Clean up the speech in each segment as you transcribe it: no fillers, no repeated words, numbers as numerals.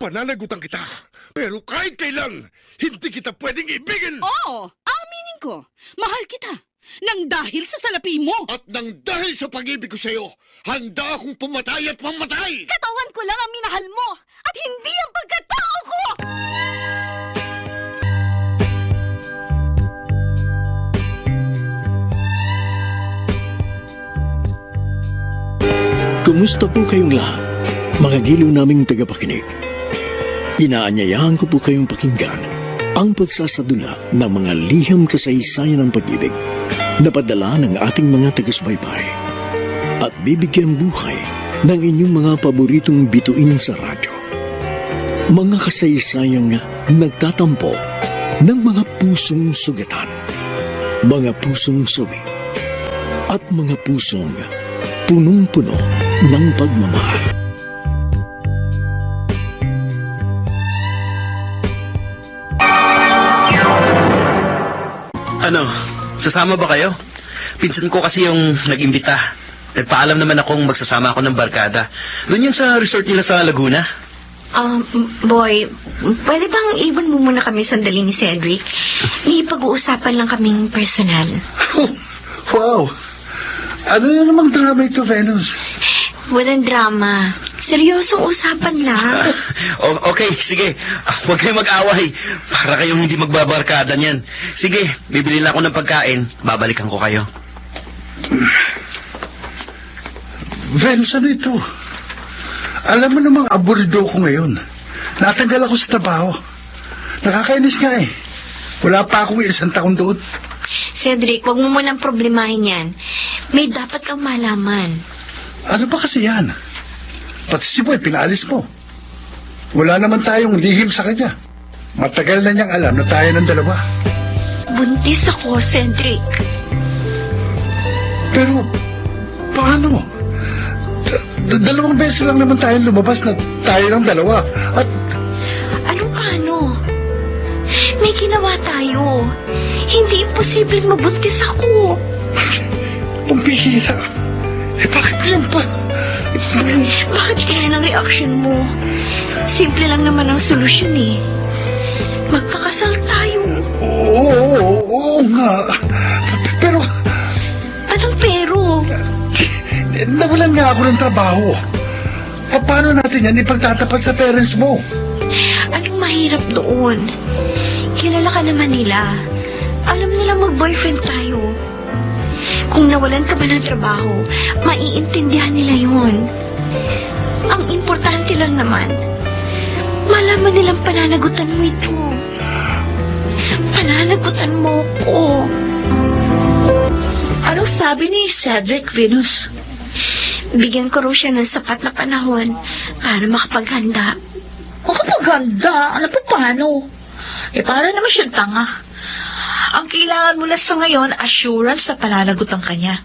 Pananagutan kita. Pero kahit kailan, hindi kita pwedeng ibigin. Oo, aminin ko. Mahal kita. Nang dahil sa salapi mo. At nang dahil sa pag-ibig ko sa'yo, handa akong pumatay at mamatay. Katawan ko lang ang minahal mo at hindi ang pagkatao ko! Kumusta po kayong lahat, mga giliw naming tagapakinig? Inaanyayahan ko po kayong pakinggan ang pagsasadula ng mga liham kasaysayan ng pag-ibig na padala ng ating mga taga-subaybay at bibigyan buhay ng inyong mga paboritong bituin sa radyo. Mga kasaysayang nagtatampo ng mga pusong sugatan, mga pusong sawi, at mga pusong punong-puno ng pagmamahal. Ano, sasama ba kayo? Pinsan ko kasi yung nag-imbita. Nagpaalam naman akong magsasama ako ng barkada. Doon yan sa resort nila sa Laguna. Boy, pwede bang iwan mo muna kami sandali ni Cedric? May pag-uusapan lang kaming personal. Wow! Ano na namang drama ito, Venus? Walang drama. Seryosong usapan lang. Okay, sige. Huwag kayong mag-away. Para kayong hindi magbabarkada niyan. Sige, bibili lang ako ng pagkain. Babalikan ko kayo. Venus, ano ito? Alam mo namang aburido ko ngayon. Natanggal ako sa trabaho. Nakakainis nga eh. Wala pa akong 1 taon doon. Cedric, wag mo munang problemahin yan. May dapat kang malaman. Ano ba kasi yan? Pati si Boy, pinaalis mo. Wala naman tayong lihim sa kanya. Matagal na niyang alam na tayo ng dalawa. Buntis ako, Cedric. Pero, paano? Dalawang beses lang naman tayong lumabas na tayo ng dalawa. At, Anong paano? May ginawa tayo. Hindi imposibleng mabuntis ako. pumpihira. Bakit yan pa? Bakit ganyan ang reaction mo? Simple lang naman ang solusyon eh. Magpakasal tayo. Oo nga. Pero, Anong pero? nawalan nga ako ng trabaho. Paano natin yan ipagtatapat sa parents mo? Anong mahirap doon? Kilala ka naman nila. Alam nilang mag-boyfriend tayo. Kung nawalan ka ba ng trabaho, maiintindihan nila yun. Ang importante lang naman, malaman nilang pananagutan mo ito. Pananagutan mo ko. Anong sabi ni Cedric, Venus? Bigyan ko raw siya ng sapat na panahon para makapaghanda. Makapaganda? Ano pa paano? Para naman siyang tanga. Ang kailangan mo lang sa ngayon, assurance na pananagutan ka niya.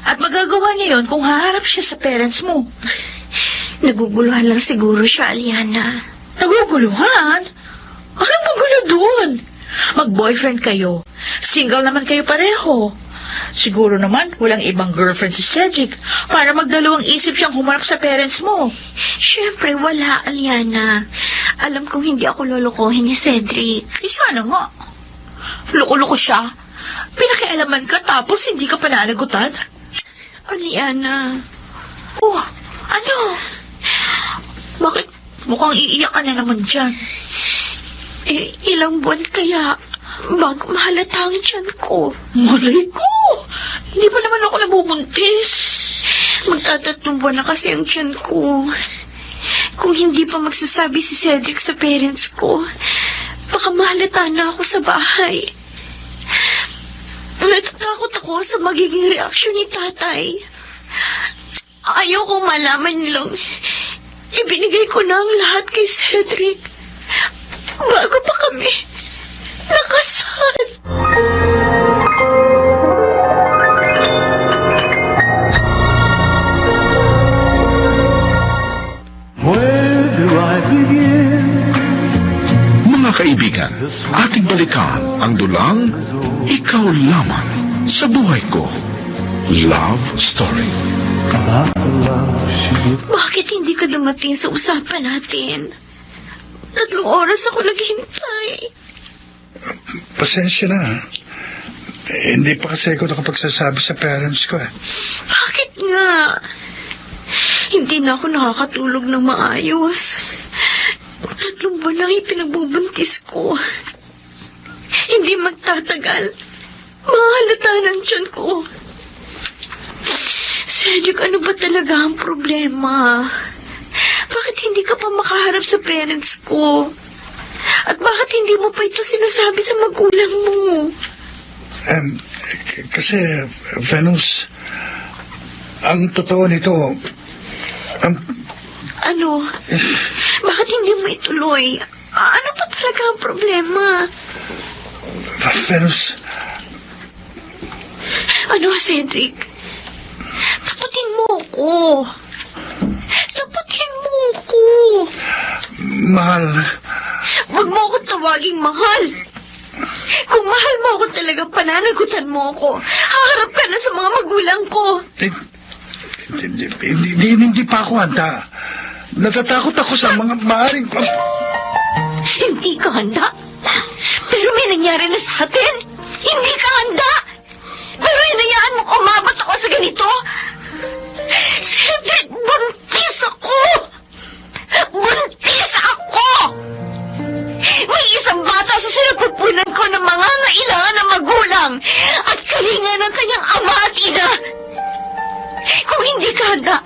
At magagawa niya yon kung haharap siya sa parents mo. Naguguluhan lang siguro siya, Aliana. Naguguluhan? Anong magulo doon? Mag-boyfriend kayo. Single naman kayo pareho. Siguro naman, walang ibang girlfriend si Cedric para magdalawang isip siyang humarap sa parents mo. Siyempre, wala, Aliana. Alam kong hindi ako lolokohin ni Cedric. Sana nga. Loko-loko siya. Pinakialaman ka tapos hindi ka pananagutan. Aliana. Oh, ano? Bakit mukhang iiyak ka na naman dyan? Ilang buwan kaya bago mahalata ang tiyan ko. Malay ko! Hindi pa naman ako nabubuntis. Magtatatlong buwan na kasi ang tiyan ko. Kung hindi pa magsasabi si Cedric sa parents ko, baka mahalata na ako sa bahay. Natatakot ako sa magiging reaksyon ni tatay. Ayaw kong malaman nilang ibinigay ko na ang lahat kay Cedric bago pa kami nakasal. Mga kaibigan, ating balikan ang dulang Ikaw Lamang sa Buhay Ko. Love Story. Bakit hindi ka dumating sa usapan natin? 3 oras ako naghintay. Pasensya na. Hindi pa kasi ako nakapagsasabi sa parents ko eh. Bakit nga? Hindi na ako nakakatulog ng maayos. 3 buwan lang ipinagbubuntis ko. Hindi magtatagal. Mahalata ng tiyan ko. Cedric, ano ba talaga ang problema? Bakit hindi ka pa makaharap sa parents ko? At bakit hindi mo pa ito sinasabi sa magulang mo? Kasi, Venus, ang totoo nito, Ano? Bakit hindi mo ituloy? Ano pa talaga ang problema? Venus, Ano, Cedric? Tapatin mo ako. Tapatin mo ako. mahal, Huwag mo ako tawaging mahal. Kung mahal mo ako talaga, pananagutan mo ako. Haharap ka na sa mga magulang ko. hindi pa ako handa. Natatakot ako sa mga maaring... Hindi ka handa? Pero may nangyari na sa atin. Hindi ka handa. Pero hinayaan mo umabot ako sa ganito. Cedric, buntis ako. Buntis ako. May isang bata sa sinapupunan ko ng mga nailangan ng magulang at kalinga ng kanyang ama at ina. Kung hindi ka handa,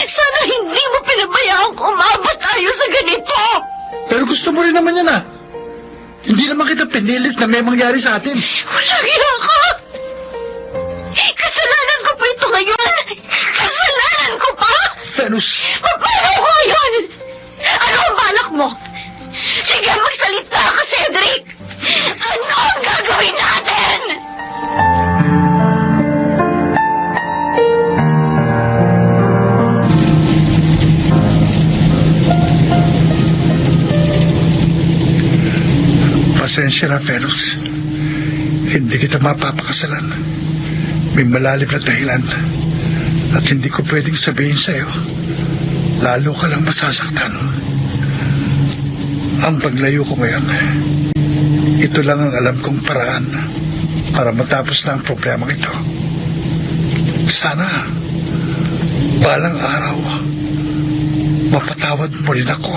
sana hindi mo pinabayaang umabot tayo sa ganito. Pero gusto mo rin naman yan ah. Hindi naman kita pinilit na may mangyari sa atin. Walang hiya ka! Kasalanan ko pa ito ngayon! Kasalanan ko pa! Venus, Paano ko ngayon? Ano ang balak mo? Sige, magsalita ka, Cedric! Ano ang gagawin natin? pasensya na, Venus. Hindi kita mapapakasalan. May malalim na dahilan. At hindi ko pwedeng sabihin sa'yo. Lalo ka lang masasaktan. Ang paglayo ko ngayon, ito lang ang alam kong paraan para matapos na ang problemang ito. Sana, balang araw, mapatawad mo rin ako.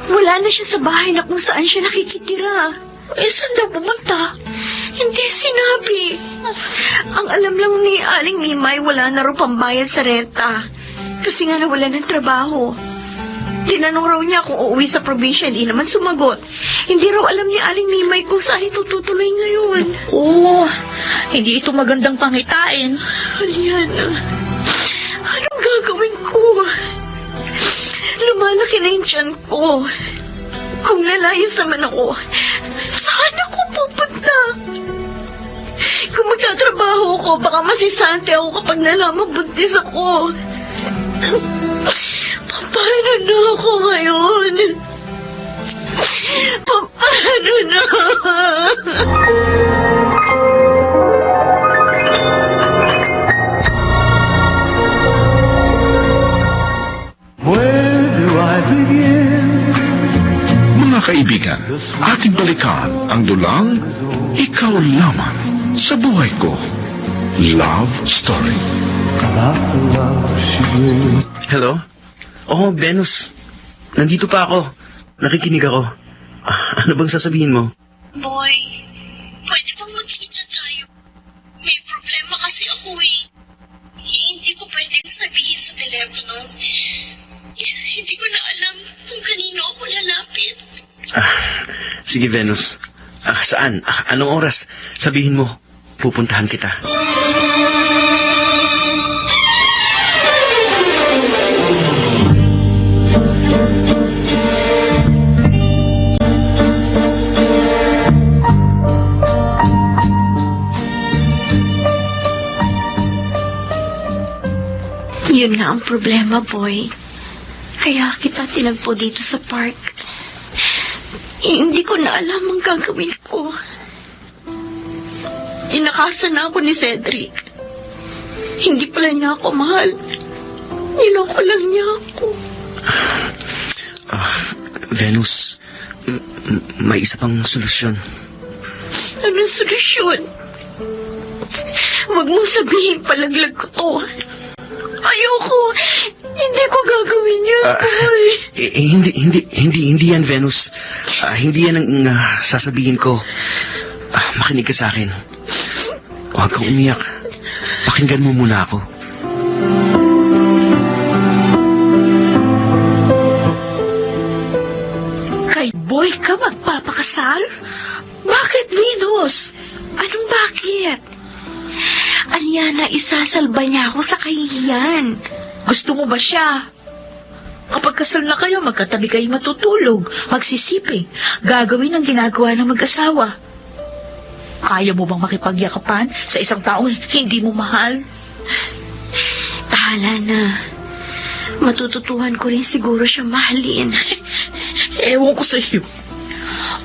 Wala na siya sa bahay na kung saan siya nakikitira. Saan daw pumunta? Hindi sinabi. Ang alam lang ni Aling Mimay, wala na raw pambayad sa renta. Kasi nga nawala ng trabaho. Tinanong raw niya kung uuwi sa probinsya, hindi naman sumagot. Hindi raw alam ni Aling Mimay kung saan ito tutuloy ngayon. Hindi ito magandang pangitain. Aliana, anong gagawin ko? Lumalaki na yung tiyan ko. Kung lalayas naman ako, saan ako pupunta? Kung magtatrabaho ako, baka masisante ako kapag nalaman buntis ako. Paano na ako ngayon? Paano na? Mga kaibigan, ating balikan ang dulang Ikaw Lamang sa Buhay Ko. Love Story. Hello? Oh, Venus. Nandito pa ako. Nakikinig ako. Ano bang sasabihin mo? Boy, pwede bang magkita tayo? May problema kasi ako eh. Hindi ko pwedeng sabihin sa telepono. Hindi ko na alam kung kanino ako lalapit. Sige, Venus. Saan? Anong oras? Sabihin mo. Pupuntahan kita. Yun nga ang problema, boy. Kaya kita tinagpo dito sa park. Hindi ko na alam ang gagawin ko. Inakasan na ako ni Cedric. Hindi pala niya ako mahal. Niloko lang niya ako. Venus, may isa pang solusyon. Anong solusyon? Huwag mong sabihin palaglag ko to. Ayoko. Hindi ko gagawin yun, boy. Hindi yan, Venus. Hindi yan ang sasabihin ko. Makinig ka sa akin. Huwag kang umiyak. Pakinggan mo muna ako. Kay boy ka magpapakasal? Bakit, Venus? Anong bakit? Aliana, isasalba niya ako sa kahihiyan. Gusto mo ba siya? Kapag kasal na kayo, magkatabi kayo matutulog, magsisiping, gagawin ang ginagawa ng mag-asawa. Kaya mo bang makipagyakapan sa isang taong hindi mo mahal? Bahala na. Matututuhan ko rin siguro siya mahalin. Ewan ko sa iyo.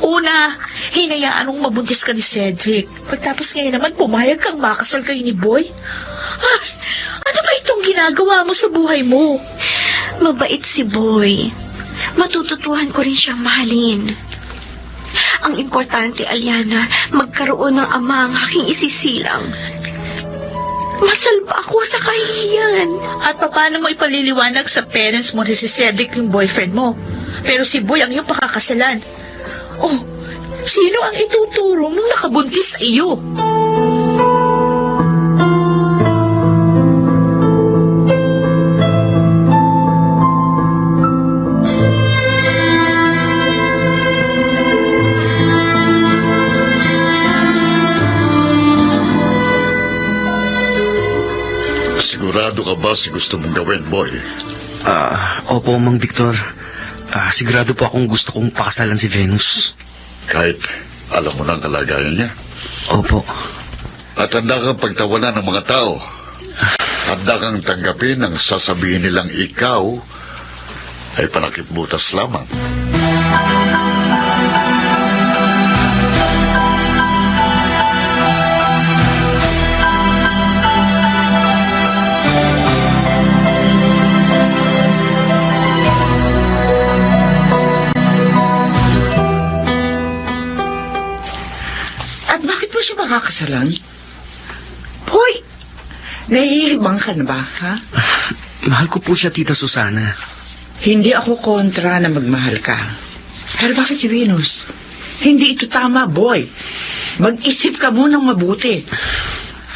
Una, hinayaan mong mabuntis ka ni Cedric. Pagtapos ngayon naman, pumayag kang makasal kayo ni Boy. Ay, ano ba itong ginagawa mo sa buhay mo? Mabait si Boy. Matututuhan ko rin siyang mahalin. Ang importante, Aliana, magkaroon ng ama ang aking isisilang. Masalba ako sa kahihiyan. At paano mo ipaliliwanag sa parents mo na si Cedric yung boyfriend mo? Pero si Boy ang iyong pakakasalan. Oh, sino ang ituturo mong nakabuntis sa iyo? Sigurado ka ba sa gusto mong gawin, Boy? Opo, Mang Victor. Sigurado po akong gusto kong pakasalan si Venus. Kahit alam mo na ang kalagayan niya. Opo. At handa kang pagtawanan ng mga tao. Handa kang tanggapin ang sasabihin nilang ikaw ay panakipbutas lamang. Siya makakasalan? Hoy! Nahihibang ka na ba, ha? Mahal ko po siya, Tita Susana. Hindi ako kontra na magmahal ka. Pero bakit si Venus? Hindi ito tama, boy. Mag-isip ka munang mabuti.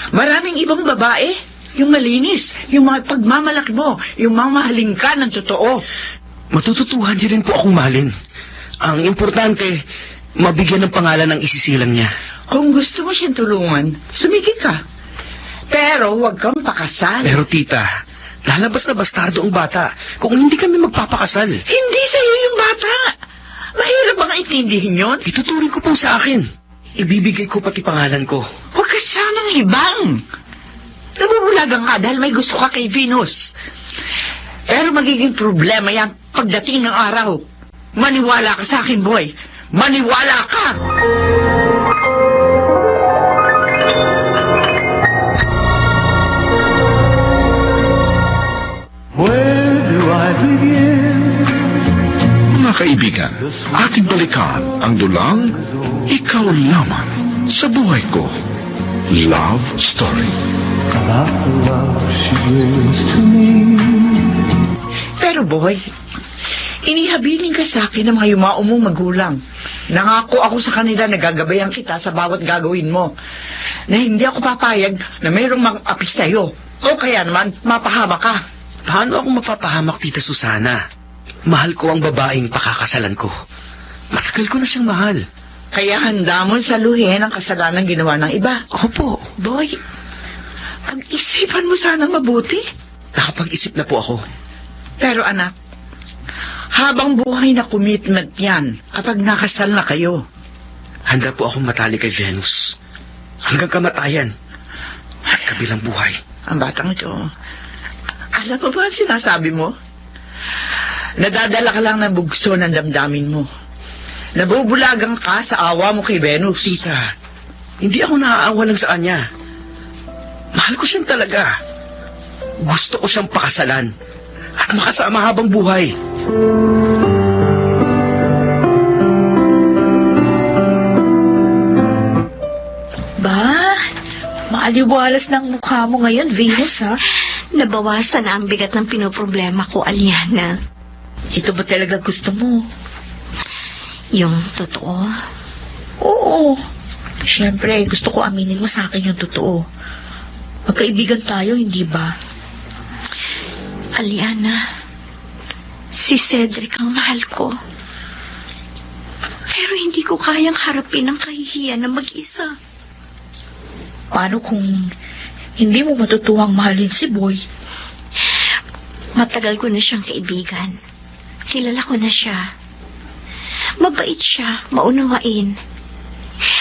Maraming ibang babae, yung malinis, yung mga pagmamalaki mo, yung mamahalin ka ng totoo. Matututuhan niya rin po akong mahalin. Ang importante, mabigyan ng pangalan ng isisilang niya. Kung gusto mo siyang tulungan, sumigit ka. Pero huwag kang pakasal. Pero tita, lalabas na bastardo ang bata kung hindi kami magpapakasal. Hindi sa'yo yung bata. Mahirap bang intindihin yun? Ituturing ko po sa akin. Ibibigay ko pati pangalan ko. Huwag ka sanang libang. Nabubulagan ka dahil may gusto ka kay Venus. Pero magiging problema yan pagdating ng araw. Maniwala ka sa akin, boy. Maniwala ka! Mga kaibigan, ating balikan ang dulang Ikaw Lamang sa Buhay Ko. Love Story. Pero boy, inihabilin ka sa akin ng mga yumao mong magulang. Nangako ako sa kanila na gagabayan kita sa bawat gagawin mo. Na hindi ako papayag na mayroong mang-api sa'yo. O kaya naman, mapahama ka. Paano ako mapapahamak, Tita Susana? Mahal ko ang babaeng pakakasalan ko. Matagal ko na siyang mahal. Kaya handa mo saluhin ang kasalanan ginawa ng iba. Opo. Boy, pag-isipan mo sana mabuti. Nakapag-isip na po ako. Pero anak, habang buhay na commitment yan kapag nakasal na kayo. Handa po akong matali kay Venus. Hanggang kamatayan. At kabilang buhay. Ang batang ito, Alam mo ba ang sinasabi mo? Nadadala ka lang ng bugso ng damdamin mo. Nabubulagang ka sa awa mo kay Venus. Tita, hindi ako naaawa lang sa kanya. Mahal ko siyang talaga. Gusto ko siyang pakasalan at makasama habang buhay. Ba, maaliwalas ng mukha mo ngayon, Venus, ha? Nabawasan na ang bigat ng pinoproblema ko, Aliana. Ito ba talaga gusto mo? Yung totoo. Oo. Siyempre, gusto ko aminin mo sa akin yung totoo. Magkaibigan tayo, hindi ba? Aliana, si Cedric ang mahal ko. Pero hindi ko kayang harapin ang kahihiyan na mag-isa. Paano kung hindi mo matutuwang mahalin si Boy? Matagal ko na siyang kaibigan. Kilala ko na siya. Mabait siya, maunawain.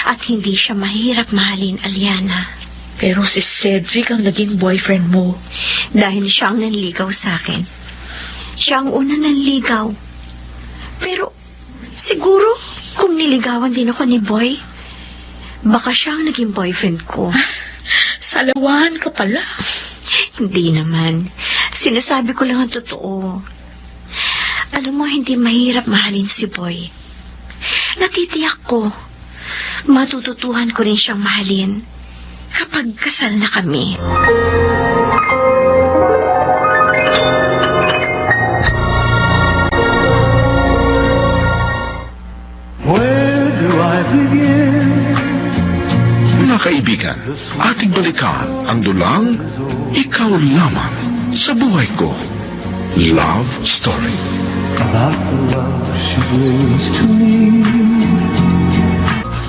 At hindi siya mahirap mahalin, Aliana. Pero si Cedric ang naging boyfriend mo. Dahil siya ang nanligaw sa akin. Siya ang una nanligaw. Pero siguro kung niligawan din ako ni Boy, baka siya ang naging boyfriend ko. Salawahan ka pala. Hindi naman. Sinasabi ko lang ang totoo. Alam mo, hindi mahirap mahalin si Boy. Natitiyak ko, matututuhan ko rin siyang mahalin kapag kasal na kami. Mga kaibigan, ating balikan ang dulang Ikaw Lamang sa Buhay Ko. Love Story.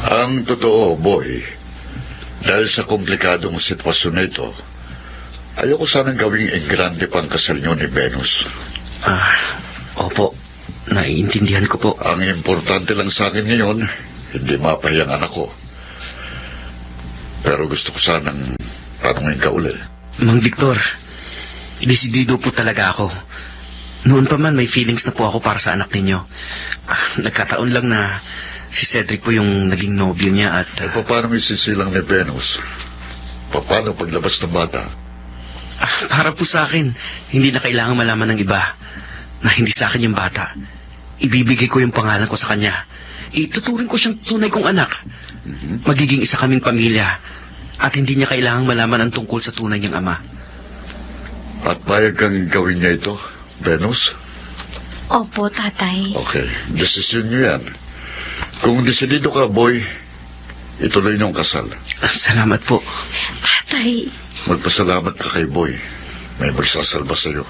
Ang totoo, boy, dahil sa komplikadong sitwasyon na ito, ayoko sanang gawing engrande pang kasal niyo ni Venus. Opo, naiintindihan ko po. Ang importante lang sa akin ngayon, hindi mapahiyang anak ko. Pero gusto ko sanang tanungin ka uli. Mang Victor, desidido po talaga ako. Noon pa man may feelings na po ako para sa anak ninyo. Nagkataon lang na si Cedric po yung naging nobyo niya at... Paano isisilang ni Venus? Paano paglabas ng bata? Para po sa akin, hindi na kailangan malaman ng iba na hindi sa akin yung bata. Ibibigay ko yung pangalan ko sa kanya. Ituturing ko siyang tunay kong anak. Magiging isa kaming pamilya at hindi niya kailangang malaman ang tungkol sa tunay niyang ama. At payag kang gawin niya ito, Venus? Opo, tatay. Okay, desisyon niyo yan. Kung desidido ka, boy, ituloy niyong kasal. Salamat po. Tatay, Magpasalamat ka kay Boy. May magsasalba sa'yo.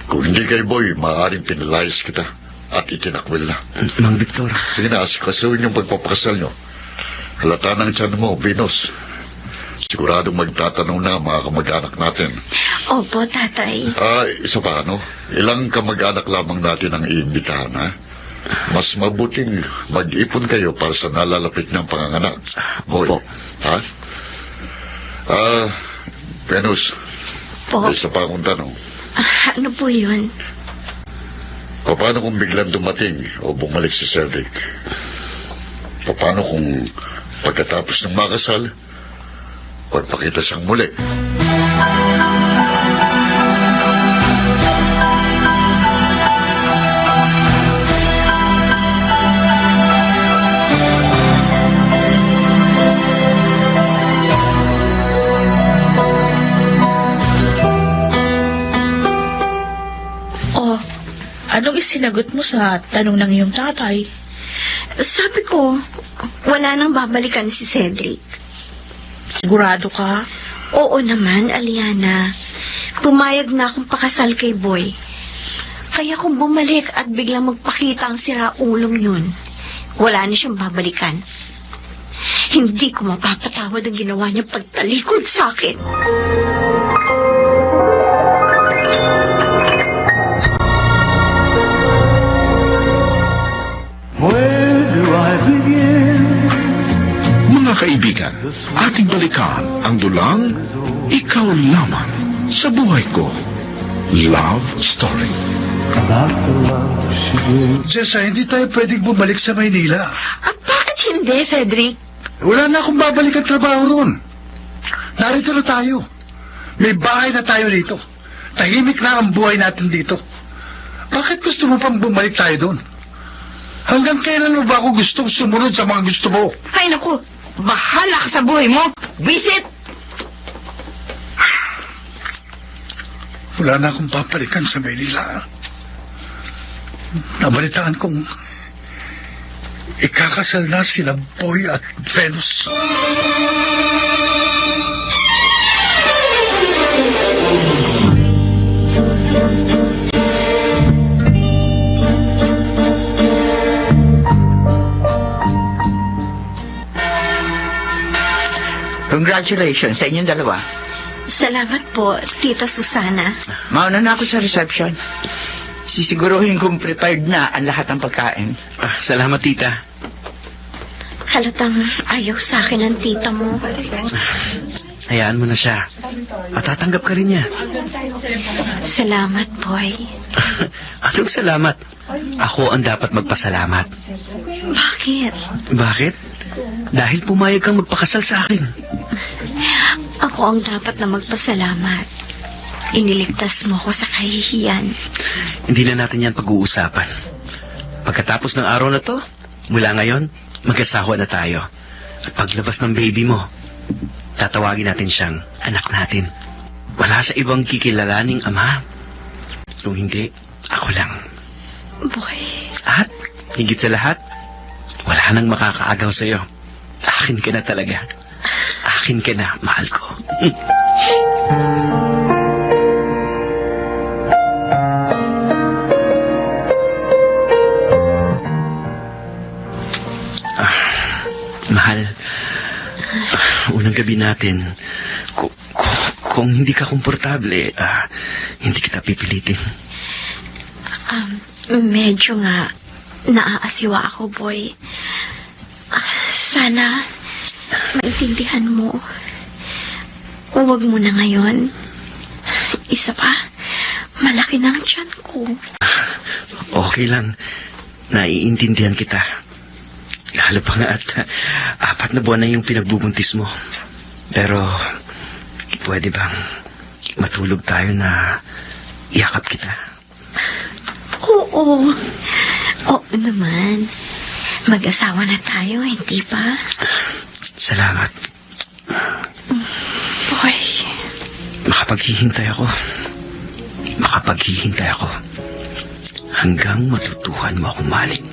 Kung hindi kay Boy, maaaring pinalayas kita at itinakwil na. Mang Victor. Sige na, asikasuhin yung pagpapakasal niyo. Halata ng tiyan mo, Venus. Siguradong magtatanong na ang mga kamag-anak natin. opo, tatay. Isa pa, ano? Ilang kamag-anak lamang natin ang iimbitahan, ha? Mas mabuting mag-ipon kayo para sa nalalapit ng panganganak. Boy, Opo. ha? Venus, Po. may isa pa akong tanong. Ano po yun? Paano kung biglang dumating o bumalik si Cedric? Paano kung pagkatapos ng makasal, pagpakita siyang muli? Anong isinagot mo sa tanong ng iyong tatay? Sabi ko, wala nang babalikan si Cedric. Sigurado ka? Oo naman, Aliana. Pumayag na akong pakasal kay Boy. Kaya kung bumalik at biglang magpakita ang siraulong yun, wala na siyang babalikan. Hindi ko mapapatawad ang ginawa niyang pagtalikod sa akin. Mga kaibigan, ating balikan ang dulang Ikaw Lamang sa Buhay Ko. Love Story. Jessa, hindi tayo pwedeng bumalik sa Maynila. At bakit hindi, Cedric? Wala na akong babalik ang trabaho ron. Narito na tayo. May bahay na tayo rito. Tahimik na ang buhay natin dito. Bakit gusto mo pang bumalik tayo doon? Hanggang kailan mo ba ako gustong sumunod sa mga gusto mo? Ay, naku. Bahala ka sa buhay mo. Visit! Wala na akong papalikan sa Maynila. Nabalitaan kong ikakasal na sila Boy at Venus. Congratulations sa inyong dalawa. Salamat po, Tita Susana. Mauna na ako sa reception. Sisiguruhin kong prepared na ang lahat ng pagkain. Salamat, tita. Halatang ayaw sa akin ang tita mo. Hayaan mo na siya. Matatanggap ka rin niya. Salamat, Boy. Anong salamat? Ako ang dapat magpasalamat. Bakit? Bakit? Dahil pumayag kang magpakasal sa akin. Ako ang dapat na magpasalamat. Iniligtas mo ko sa kahihiyan. Hindi na natin yan pag-uusapan. Pagkatapos ng araw na to, mula ngayon, mag-asawa na tayo. At paglabas ng baby mo, tatawagin natin siyang anak natin. Wala sa ibang kikilalaning ama. Kung hindi, ako lang. Boy. At, higit sa lahat, wala nang makakaagaw sa'yo. Akin ka na talaga. Akin ka na, mahal ko. Mahal, unang gabi natin, kung hindi ka komportable, hindi kita pipilitin. Medyo nga naaasiwa ako, Boy. Sana maintindihan mo. Huwag mo na ngayon. Isa pa, malaki na ang tiyan ko. Okay lang, naiintindihan kita. Lalo pa nga at 4 na buwan na yung pinagbubuntis mo. Pero, pwede bang matulog tayo na yakap kita? Oo. Oo naman. Mag-asawa na tayo, hindi ba? Salamat. Boy. Makapaghihintay ako. Hanggang matutuhan mo akong mahalin.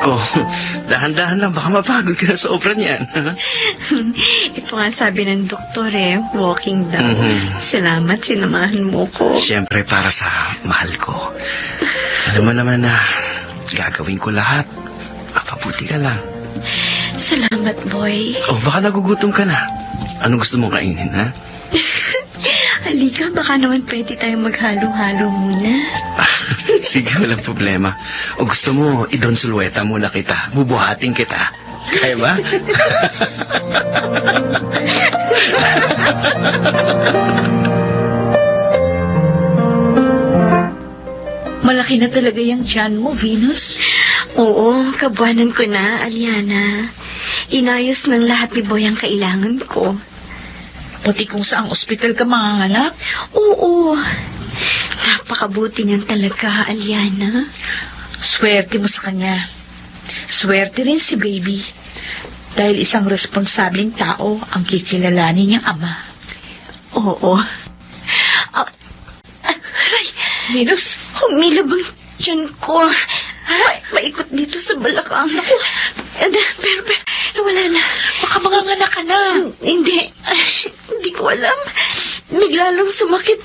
Oh, dahan-dahan lang. Baka mapagod ka na sa opera niyan. Ito nga sabi ng doktor walking daw. Mhm. Salamat, sinamahan mo ko. Siyempre para sa mahal ko. Alam mo naman na gagawin ko lahat. Mapabuti ka lang. Salamat, Boy. Oh, baka nagugutom ka na. Anong gusto mong kainin, ha? Halika, baka naman pwede tayong maghalo-halo muna. Sige, walang problema. O gusto mo, idon sulweta muna kita. Bubuhatin kita. Kaya ba? Malaki na talaga yung tiyan mo, Venus. Oo, kabuanan ko na, Aliana. Inayos ng lahat ni Boy ang kailangan ko. Pati kung saang ospital ka manganganak. Oo. Napakabuti niyan talaga, Aliana. Swerte mo sa kanya. Swerte rin si baby. Dahil isang responsableng tao ang kikilalanin niyang ama. Oo. Aray, Venus, humilab ang tiyan ko. Maikot dito sa balakang. Naku, pero, wala na. baka manganganak ka na. Hindi ko alam. Bigla lang sumakit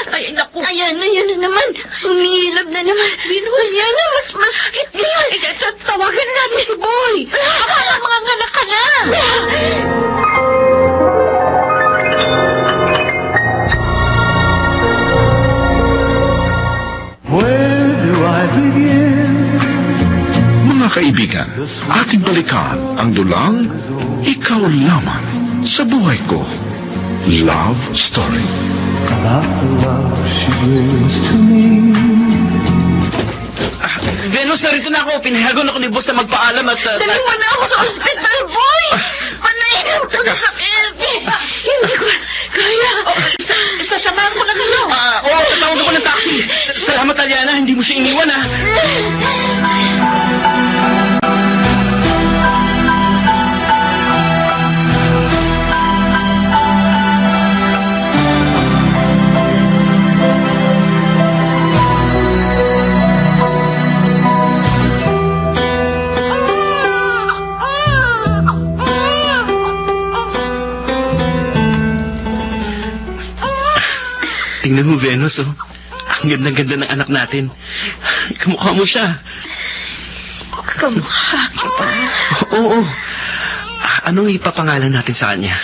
Ay, naku. Ayan na naman. Umihilab na naman. Venus. Ayan na, mas masakit ngayon. Tawagan na natin si Boy. Baka manganganak ka na. Where do I begin? ating balikan ang dulang Ikaw Lamang sa Buhay Ko. Love Story. Venus, narito na ako. Pinahagon ako ni boss na magpaalam at... Dali mo na ako sa ospital, boy! Panayin ko na sakit! Hindi ko kaya. Sasamahan ko na kayo. Oo, tatawag ako ng taxi. Salamat, Aliana. Hindi mo siya iniwan, ha? Tingnan mo, Venus, oh. Ang ganda-ganda ng anak natin. Kamukha mo siya. Kamukha ka ba? Oo. Anong ipapangalan natin sa kanya?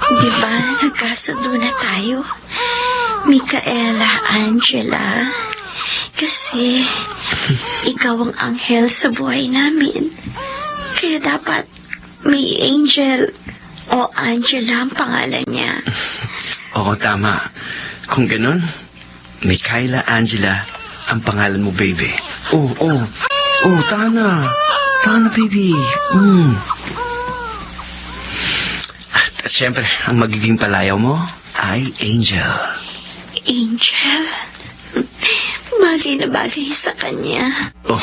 Di ba nagkasundo na tayo? Micaela Angela. Kasi ikaw ang anghel sa buhay namin. Kaya dapat may Angel o Angela ang pangalan niya. Oo, tama. Kung ganun, Micaela Angela ang pangalan mo, baby. Oo, tana. Tana, baby. At syempre, ang magiging palayaw mo ay Angel. Angel? Bagay na bagay sa kanya. Oh,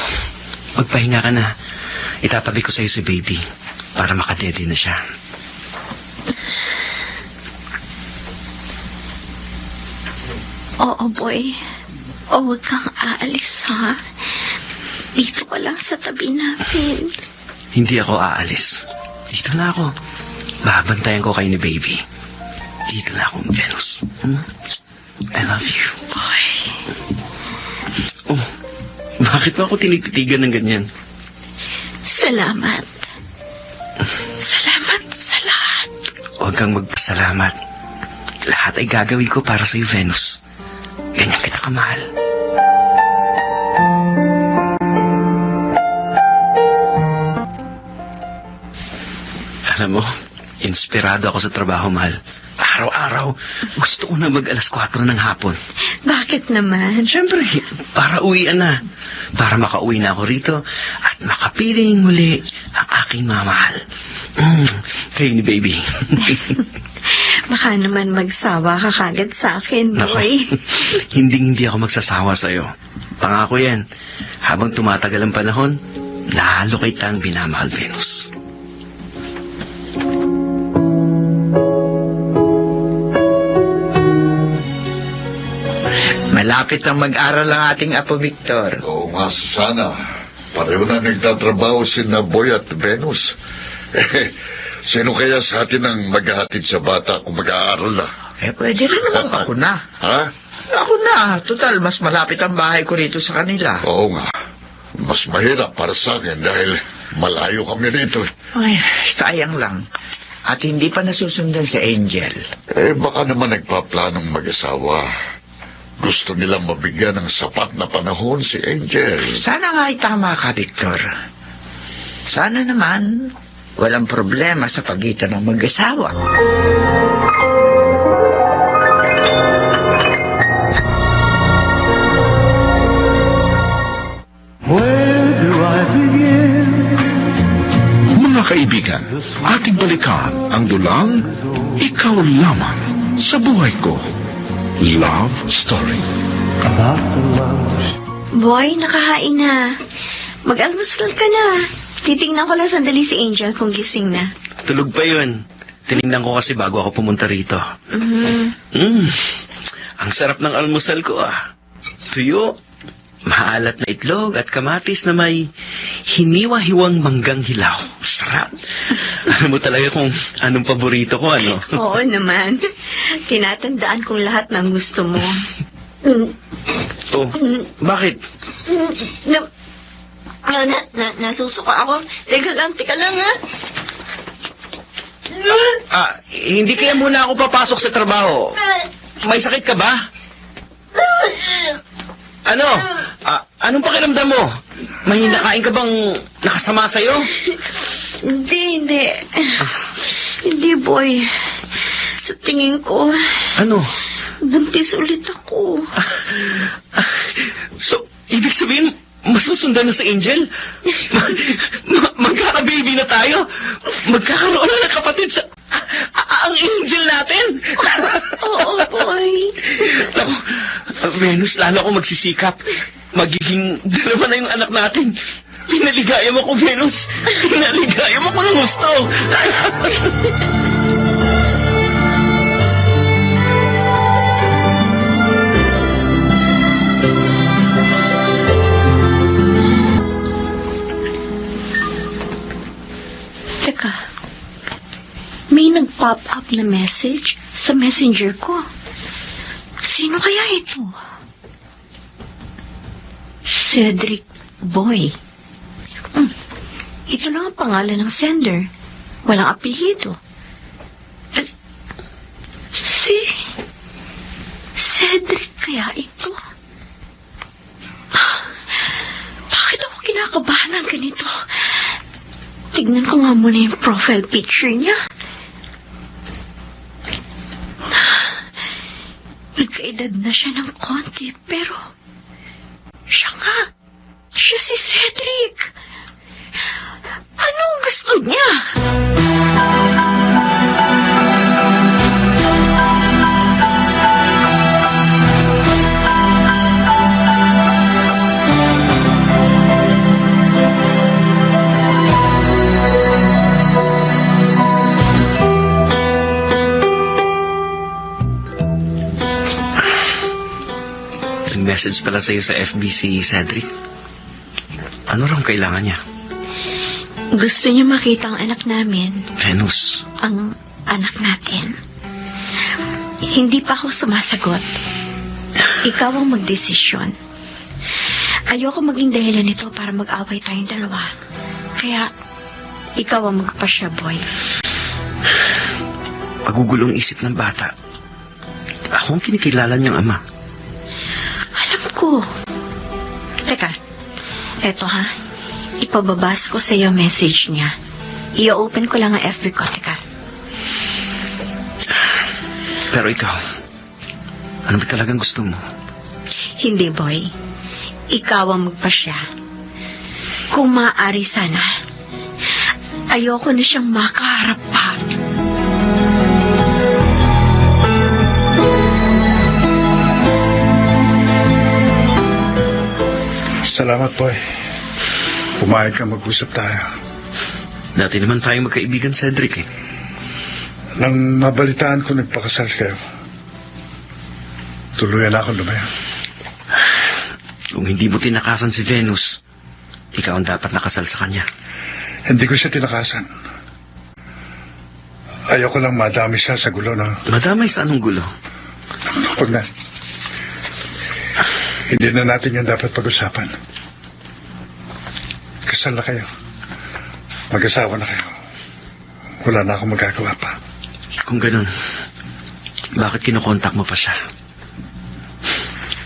magpahinga ka na. Itatabi ko sa'yo si baby para makadede na siya. Oo, boy. O, huwag kang aalis, ha? Dito ka lang sa tabi namin. Hindi ako aalis. Dito na ako. Babantayan ko kayo ni baby. Dito na ako, Venus. I love you. Boy. Oh, bakit mo ako tinititigan ng ganyan? Salamat. Salamat sa lahat. Huwag kang magpasalamat. Lahat ay gagawin ko para sa'yo, Venus. Ganyan kita kamahal. Alam mo, inspirado ako sa trabaho, mahal. Araw-araw, gusto ko na mag-alas 4 ng hapon. Bakit naman? Siyempre, para uwian na. Para makauwi na ako rito at makapiling muli ang aking mamahal. Kayo ni baby. Baka naman magsawa ka kagad sa akin, Nako, boy. hindi ako magsasawa sa'yo. Pangako yan. Habang tumatagal ang panahon, lalo kitang binamahal, Venus. Malapit ang mag-aral ang ating Apo Victor. Oo nga, Susana. Pareho na nagtatrabaho si Boy at Venus. Sino kaya sa atin ang maghahatid sa bata kung mag-aaral na? Pwede rin naman ako na. Ha? Ako na. Total, mas malapit ang bahay ko rito sa kanila. Oo nga. Mas mahirap para sa akin dahil malayo kami rito. Ay, sayang lang. At hindi pa nasusundan si Angel. Baka naman nagpaplanong mag-asawa. Gusto nilang mabigyan ng sapat na panahon si Angel. Sana nga ay tama ka, Victor. Sana naman walang problema sa pagitan ng mag-asawa. Mga kaibigan, ating balikan ang dulang Ikaw Lamang sa Buhay Ko. Love Story. Boy, nakahain na. Mag-almusal ka na. Titingnan ko lang sandali si Angel kung gising na. Tulog pa yun. Tinignan ko kasi bago ako pumunta rito. Ang sarap ng almusal ko, ah. Tuyo, maalat na itlog at kamatis na may hiniwa-hiwang manggang hilaw. Sarap. Alam mo talaga kung anong paborito ko, ano? Oo naman. Tinatandaan kong lahat ng gusto mo. Oh, bakit? Nasusuka ako. Teka lang, ha? Hindi kaya muna ako papasok sa trabaho. May sakit ka ba? Ano? Anong pakiramdam mo? Mahinakain ka bang nakasama sa'yo? Hindi. Hindi, boy. Sa tingin ko, Ano? buntis ulit ako. So, ibig sabihin, masusundan na sa Angel? Magkaka-baby na tayo? Magkakaroon na ng kapatid sa... ang Angel natin? Oo, boy. Ako, Venus, lalo ako magsisikap. Magiging dalawa na yung anak natin. Pinaligaya mo ko, Venus. Pinaligaya mo ko ng gusto. Teka, may nag-pop up na message sa messenger ko. Sino kaya ito? Cedric Boy. Ito lang ang pangalan ng sender. Walang apelyido. Si Cedric kaya ito? Bakit ako kinakabahan ng ganito? Tignan ko nga muna yung profile picture niya. Nagkaedad na siya ng konti, pero siya nga. Siya si Cedric. Anong gusto niya? Message pala sa'yo sa FB si Cedric. Ano raw kailangan niya? Gusto niya makita ang anak namin. Venus. Ang anak natin. Hindi pa ako sumasagot. Ikaw ang magdesisyon. Ayoko maging dahilan nito para mag-away tayong dalawa. Kaya, ikaw ang magpasya, boy. Magugulong isip ng bata. Ako ang kinikilala niyang ama. Alam ko. Teka, eto ha. Ipababas ko sa iyo message niya. I-open ko lang ang FB ko. Teka. Pero ikaw, ano ba talagang gusto mo? Hindi, boy. Ikaw ang magpasya. Kung maaari sana, ayoko na siyang makaharap pa. Salamat, boy. Pumayag ka mag-usap tayo. Dati naman tayong magkaibigan, Cedric eh. Nang mabalitaan ko nagpakasal kayo, tuluyan ako lumayan. Kung hindi mo tinakasan si Venus, ikaw ang dapat nakasal sa kanya. Hindi ko siya tinakasan. Ayoko lang madami siya sa gulo ng... Madamay sa anong gulo? Huwag na. Hindi na natin yung dapat pag-usapan. Kasal na kayo. Mag-asawa na kayo. Wala na akong magagawa pa. Kung ganun, bakit kinokontak mo pa siya?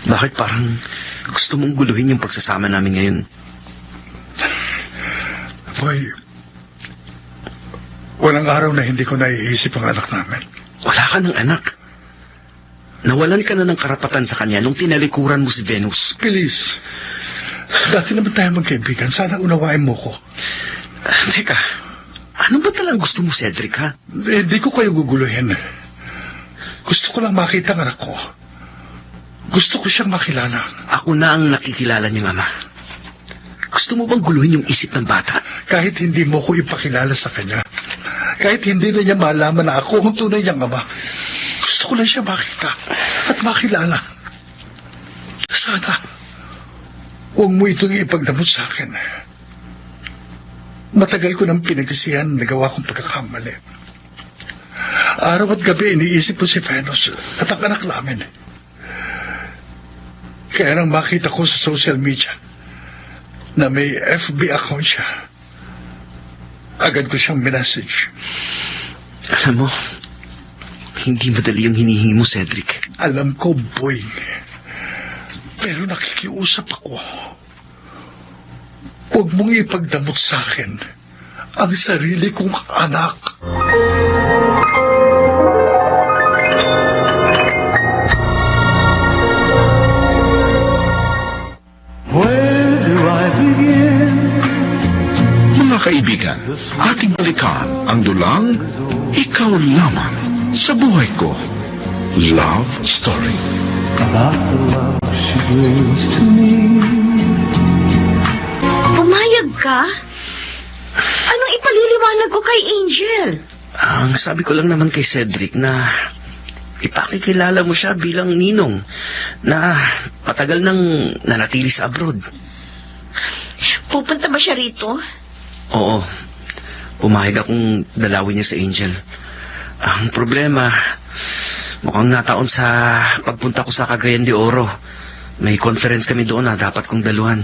Bakit parang gusto mong guluhin yung pagsasama namin ngayon? Boy, walang araw na hindi ko naiisip ang anak namin. Wala ka ng anak. Nawalan ka na ng karapatan sa kanya nung tinalikuran mo si Venus. Please, dati naman tayo magkaibigan. Sana unawain mo ko. Teka, ano ba talagang gusto mo, Cedric, ha? Hindi ko kayo guguluhin. Gusto ko lang makita ang anak ko. Gusto ko siyang makilala. Ako na ang nakikilala niyang ama. Gusto mo bang guluhin yung isip ng bata? Kahit hindi mo ko ipakilala sa kanya. Kahit hindi na niya malaman na ako ang tunay niyang ama. Gusto ko lang siya makita at makilala. Sana, huwag mo itong ipagdamot sa akin. Matagal ko nang pinagsisihan na gawa kong pagkakamali. Araw at gabi iniisip ko si Venus at ang anak namin. Kaya nang makita ko sa social media na may FB account siya, agad ko siyang minessage. Alam mo, hindi madali yung hinihingi mo, Cedric. Alam ko, boy. Pero nakikiusap ako. Huwag mong ipagdamot sa akin ang sarili kong anak. Mga kaibigan, ating balikan ang dulang Ikaw Lamang sa Buhay Ko. Love Story. Pumayag ka? Anong ipaliliwanag ko kay Angel? Ang sabi ko lang naman kay Cedric na ipakikilala mo siya bilang ninong na matagal nang nanatili sa abroad. Pupunta ba siya rito? Oo. Pumayag akong dalawin niya sa Angel. Ang problema, mukhang nataon sa pagpunta ko sa Cagayan de Oro. May conference kami doon na dapat kong daluhan.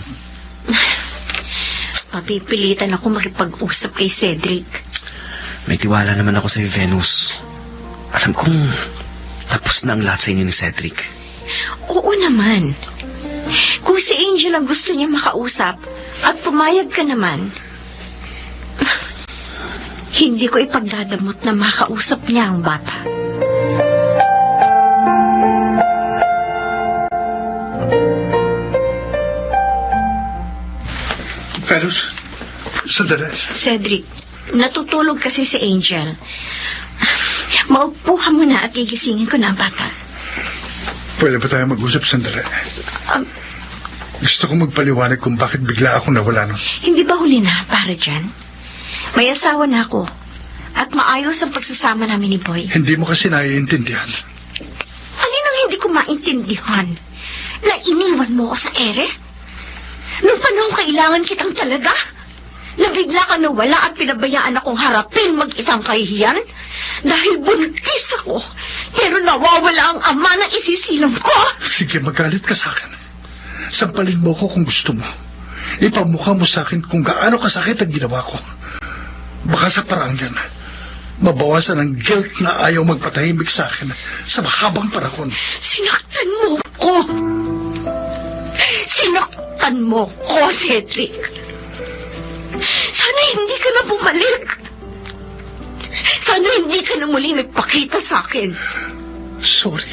Papipilitan ako makipag-usap kay Cedric. May tiwala naman ako sa Venus. Alam kong tapos na ang lahat sa inyo ni Cedric. Oo naman. Kung si Angel ang gusto niya makausap at pumayag ka naman, hindi ko ipagdadamot na makausap niya ang bata. Venus, sandali. Cedric, natutulog kasi si Angel. Maupo ka muna at gigisingin ko na ang bata. Pwede ba tayo mag-usap sandali? Gusto ko magpaliwanag kung bakit bigla akong nawala nun. Hindi ba huli na para dyan? May asawa na ako. At maayos ang pagsasama namin ni Boy. Hindi mo kasi naiintindihan. Alin ang hindi ko maintindihan? Na iniwan mo ako sa ere? Nung panahon kailangan kitang talaga? Na bigla ka nawala at pinabayaan akong harapin mag-isang kahihiyan? Dahil buntis ako, pero nawawala ang ama na isisilang ko? Sige, magalit ka sa akin. Sampalin mo ko kung gusto mo. Ipamukha mo sa akin kung gaano kasakit ang ginawa ko. Baka sa parang yan, mabawasan ang guilt na ayaw magpatahimik sa akin sa mahabang panahon. Sinaktan mo ko. Sinaktan mo ko, Cedric. Sana hindi ka na bumalik. Sana hindi ka na muling nagpakita sa akin. Sorry.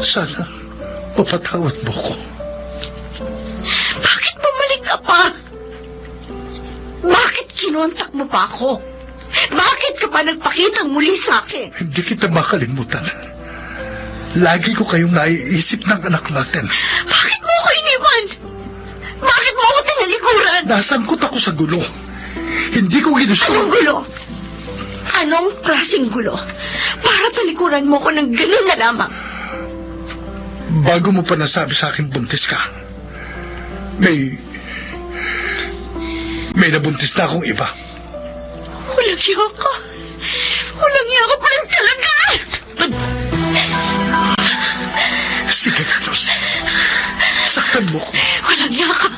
Sana mapatawad mo ko. Bakit bumalik ka pa? Bakit kinontak mo pa ako? Bakit ka pa nagpakita muli sa akin? Hindi kita makalimutan. Lagi ko kayong naiisip ng anak natin. Bakit mo ako iniwan? Bakit mo ako tinalikuran? Nasangkot ako sa gulo. Hindi ko ginusto. Anong gulo? Anong klaseng gulo? Para talikuran mo ko ng ganun na lamang. Bago mo pa nasabi sa akin buntis ka, may nabuntis na akong iba. Walang iya ka. Walang iya ka pa lang talaga. Sige, Venus. Saktan mo ko. Walang iya ka.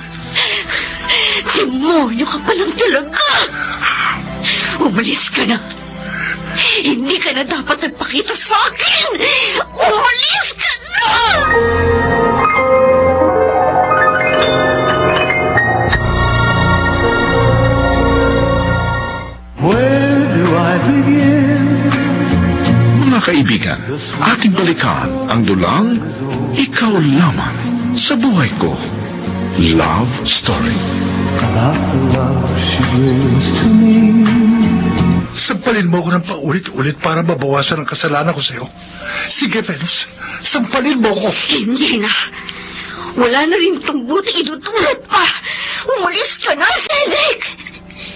Demonyo ka pa lang talaga. Umalis ka na. Hindi ka na dapat nagpakita sa akin. Umalis ka na! Mga kaibigan, ating balikan ang dulang Ikaw Lamang sa Buhay Ko. Love Story. Sampalin mo ko ng paulit-ulit para mabawasan ang kasalanan ko sa'yo. Sige, Venus. Sampalin mo ko. Hindi na. Wala na rin itong buti idudulot pa. Umalis ka na, Cedric.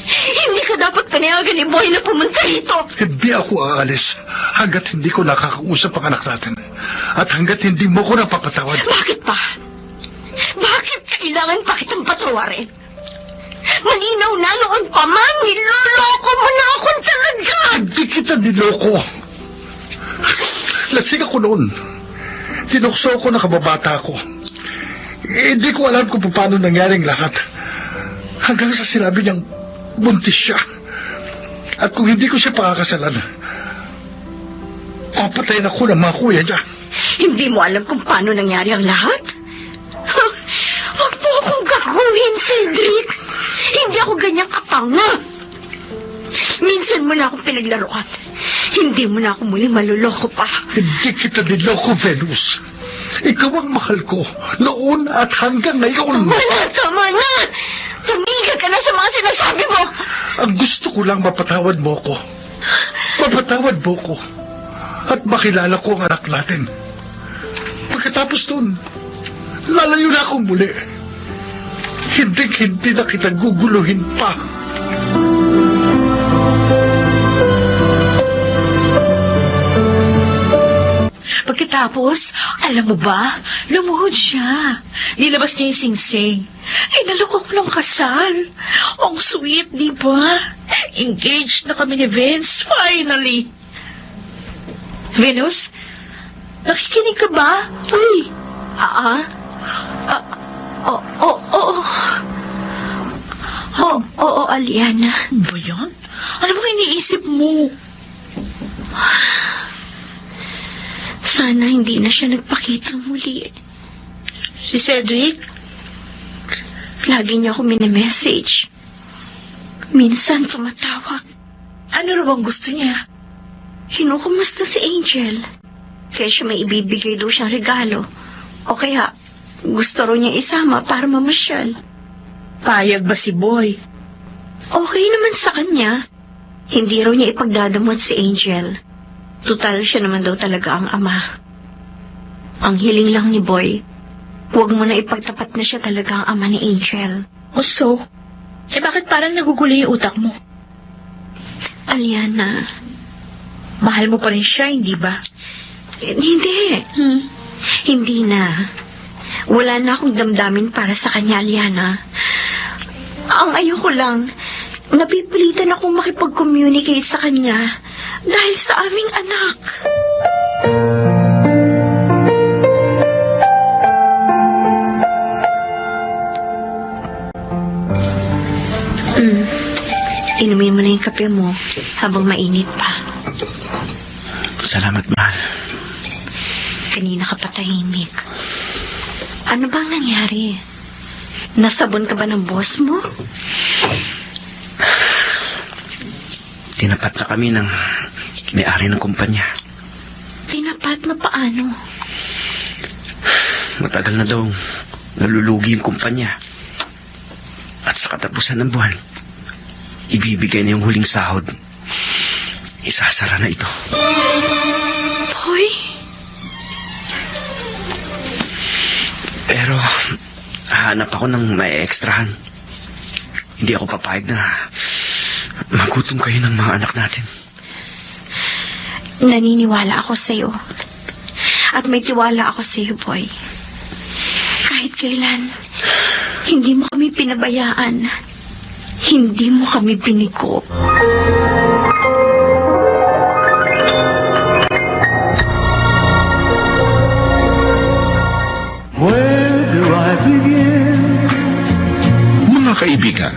Hindi ka dapat panayagan ni Boy na pumunta rito. Hindi ako aalis hanggat hindi ko nakakausap ang anak natin. At hanggat hindi mo ko napapatawad. Bakit pa? Bakit kailangan pa kitang patawarin? Malinaw na noon pa man, niloloko mo na ako talaga! Hindi kita niloko. Lasing ako noon. Tinukso ko na kababata ko. Hindi ko alam kung paano nangyaring lahat. Hanggang sa sinabi niyang buntis siya. At kung hindi ko siya pakakasalan, papatayin ako ng mga kuya niya. Hindi mo alam kung paano nangyari ang lahat? Huwag mo akong gagawin, hindi ako ganyang katanga. Minsan mo na akong pinaglaruan. Hindi mo na ako muli maluloko pa. Hindi kita niloko, Venus. Ikaw ang mahal ko, noon at hanggang ngayon. Tama na! Tumigil ka na sa mga sinasabi mo! Ang gusto ko lang mapatawad mo ko. Mapatawad mo ko. At makilala ko ang anak natin. Pagkatapos nun, lalayo na akong muli. Hindi na kita guguluhin pa. Pagkatapos, alam mo ba, lumuhod siya. Nilabas niya yung singsing. Ay, naloko ko ng kasal. Ang sweet, di ba? Engaged na kami ni Vince, finally. Venus, nakikinig ka ba? Uy! Oo, Aliana. Ano ba yan? Ano bang iniisip mo? Sana hindi na siya nagpakita muli. Si Cedric? Lagi niya ako mini-message. Minsan tumatawag. Ano raw bang gusto niya? Kinukumusta si Angel. Kaya siya may ibibigay daw siyang regalo. O kaya, gusto raw niya isama para mamasyal. Payag ba si Boy? Okay naman sa kanya. Hindi raw niya ipagdadamot si Angel. Tutal siya naman daw talaga ang ama. Ang hiling lang ni Boy, huwag mo na ipagtapat na siya talaga ang ama ni Angel. O so? Bakit parang nagugulo yung utak mo? Aliana. Mahal mo pa rin siya, hindi ba? Hindi. Hindi na. Wala na akong damdamin para sa kanya, Aliana. Ang ayoko lang, napipilitan akong makipag-communicate sa kanya dahil sa aming anak. Inumin mo na yung kape mo habang mainit pa. Salamat, mahal. Kanina ka pa tahimik. Ano bang nangyari? Nasabon ka ba ng boss mo? Tinapat na kami ng may-ari ng kumpanya. Tinapat na paano? Matagal na daw nalulugi yung kumpanya. At sa katapusan ng buwan, ibibigay na yung huling sahod. Isasara na ito. Boy? Pero, hahanap ako ng may ekstrahan. Hindi ako papayag na magutom kayo ng mga anak natin. Naniniwala ako sa'yo. At may tiwala ako sa'yo, Boy. Kahit kailan, hindi mo kami pinabayaan. Hindi mo kami biniko. Mga kaibigan,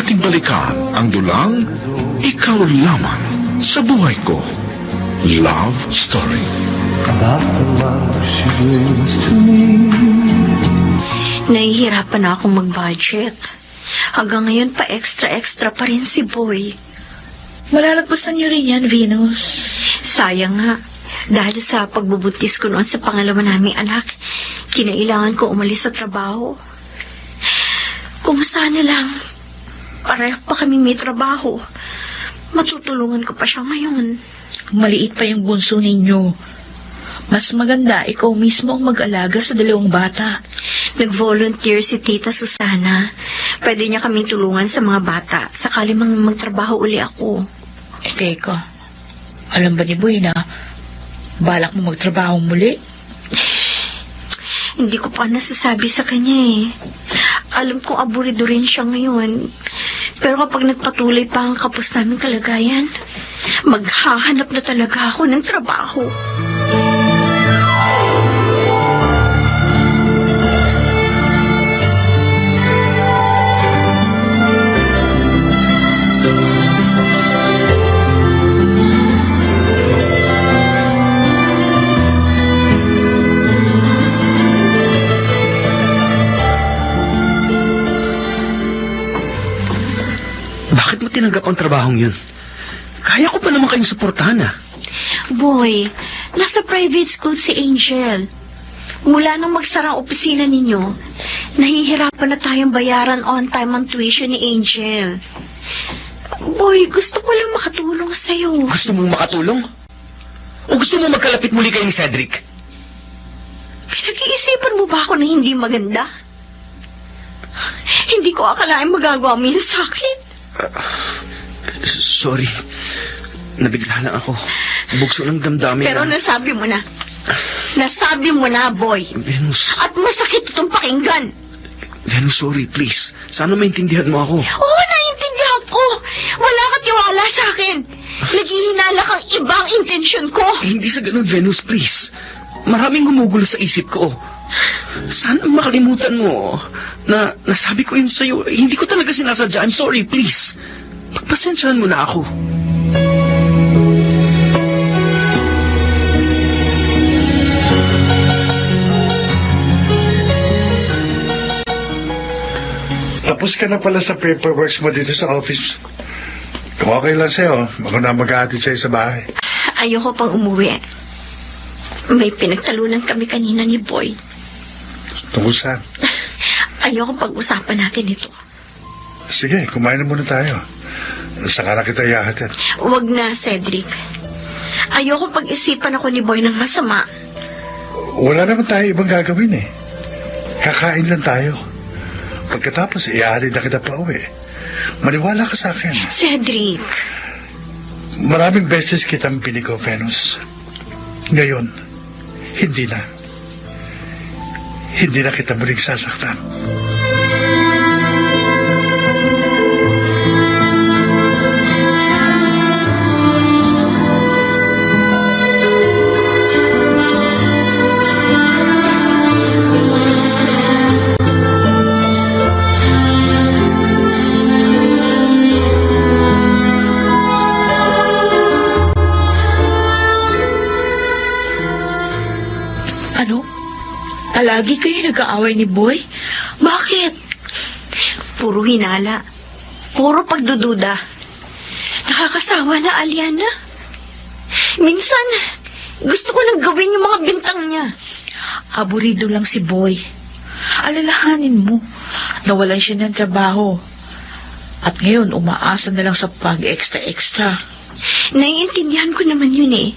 ating balikan ang dulang Ikaw Lamang sa Buhay Ko. Love Story. About the love she brings to me. Nahihirapan na akong mag-budget. Hanggang ngayon pa extra pa rin si Boy. Malalagpasan niyo rin yan, Venus. Sayang nga. Dahil sa pagbubuntis ko noon sa pangalawa naming anak, kinailangan ko umalis sa trabaho. Kung sana lang, pareho pa kami may trabaho. Matutulungan ko pa siya ngayon. Maliit pa yung bunso ninyo. Mas maganda ikaw mismo ang mag-alaga sa dalawang bata. Nag-volunteer si Tita Susana. Pwede niya kaming tulungan sa mga bata sakali mang magtrabaho uli ako. Teka. Alam ba ni Boy na balak mo magtrabaho muli? Hindi ko pa nasasabi sa kanya eh. Alam kong aburido rin siya ngayon. Pero kapag nagpatuloy pa ang kapos naming kalagayan, maghahanap na talaga ako ng trabaho. tinanggap ang trabahong yun. Kaya ko pa naman kayong suportahan ah. Boy, nasa private school si Angel. Mula nung magsara ang opisina ninyo, nahihirapan na tayong bayaran on time ang tuition ni Angel. Boy, gusto ko lang makatulong sa'yo. Gusto mong makatulong? O gusto mong magkalapit muli kayo ni Cedric? Pinag-iisipan mo ba ako na hindi maganda? Hindi ko akalain magagawa mo yun sa akin. Sorry. Nabigla lang ako. Bugso ng damdamin. Pero nasabi mo na. Nasabi mo na, boy. Venus. At masakit itong pakinggan. Venus, sorry, please. Sana maintindihan mo ako. Oo, naiintindihan ko. Wala ka tiwala sa akin. Naghihinala kang ibang intensyon ko. Hindi sa ganun, Venus, please. Maraming gumugulo sa isip ko. Sana makalimutan mo na nasabi ko yun sa'yo. Hindi ko talaga sinasadya. I'm sorry, please. Pagpasensyahan mo na ako. Tapos ka na pala sa paperworks mo dito sa office. Kung okay lang sa'yo, ako na mag-aatid sa'yo sa bahay. Ayoko pang umuwi. May pinagtalunan kami kanina ni Boy. Tungkol saan? Ayoko pag-usapan natin ito. Sige, kumain na muna tayo. Saka na kita ihahatid. Huwag na, Cedric. Ayoko pag-isipan ako ni Boy ng masama. Wala naman tayo ibang gagawin eh. Kakain lang tayo. Pagkatapos, ihahatid na kita pa uwi. Maniwala ka sa akin. Cedric. Maraming beses kitang binigo, Venus. Ngayon, hindi na. Hindi na kita muling sasaktan. Ano? Palagi kayo nag-aaway ni Boy? Bakit? Puro hinala. Puro pagdududa. Nakakasawa na, Aliana. Minsan, gusto ko nang gawin yung mga bintang niya. Aburido lang si Boy. Alalahanin mo, nawalan siya ng trabaho. At ngayon, umaasa na lang sa pag-extra-extra. Naiintindihan ko naman yun eh.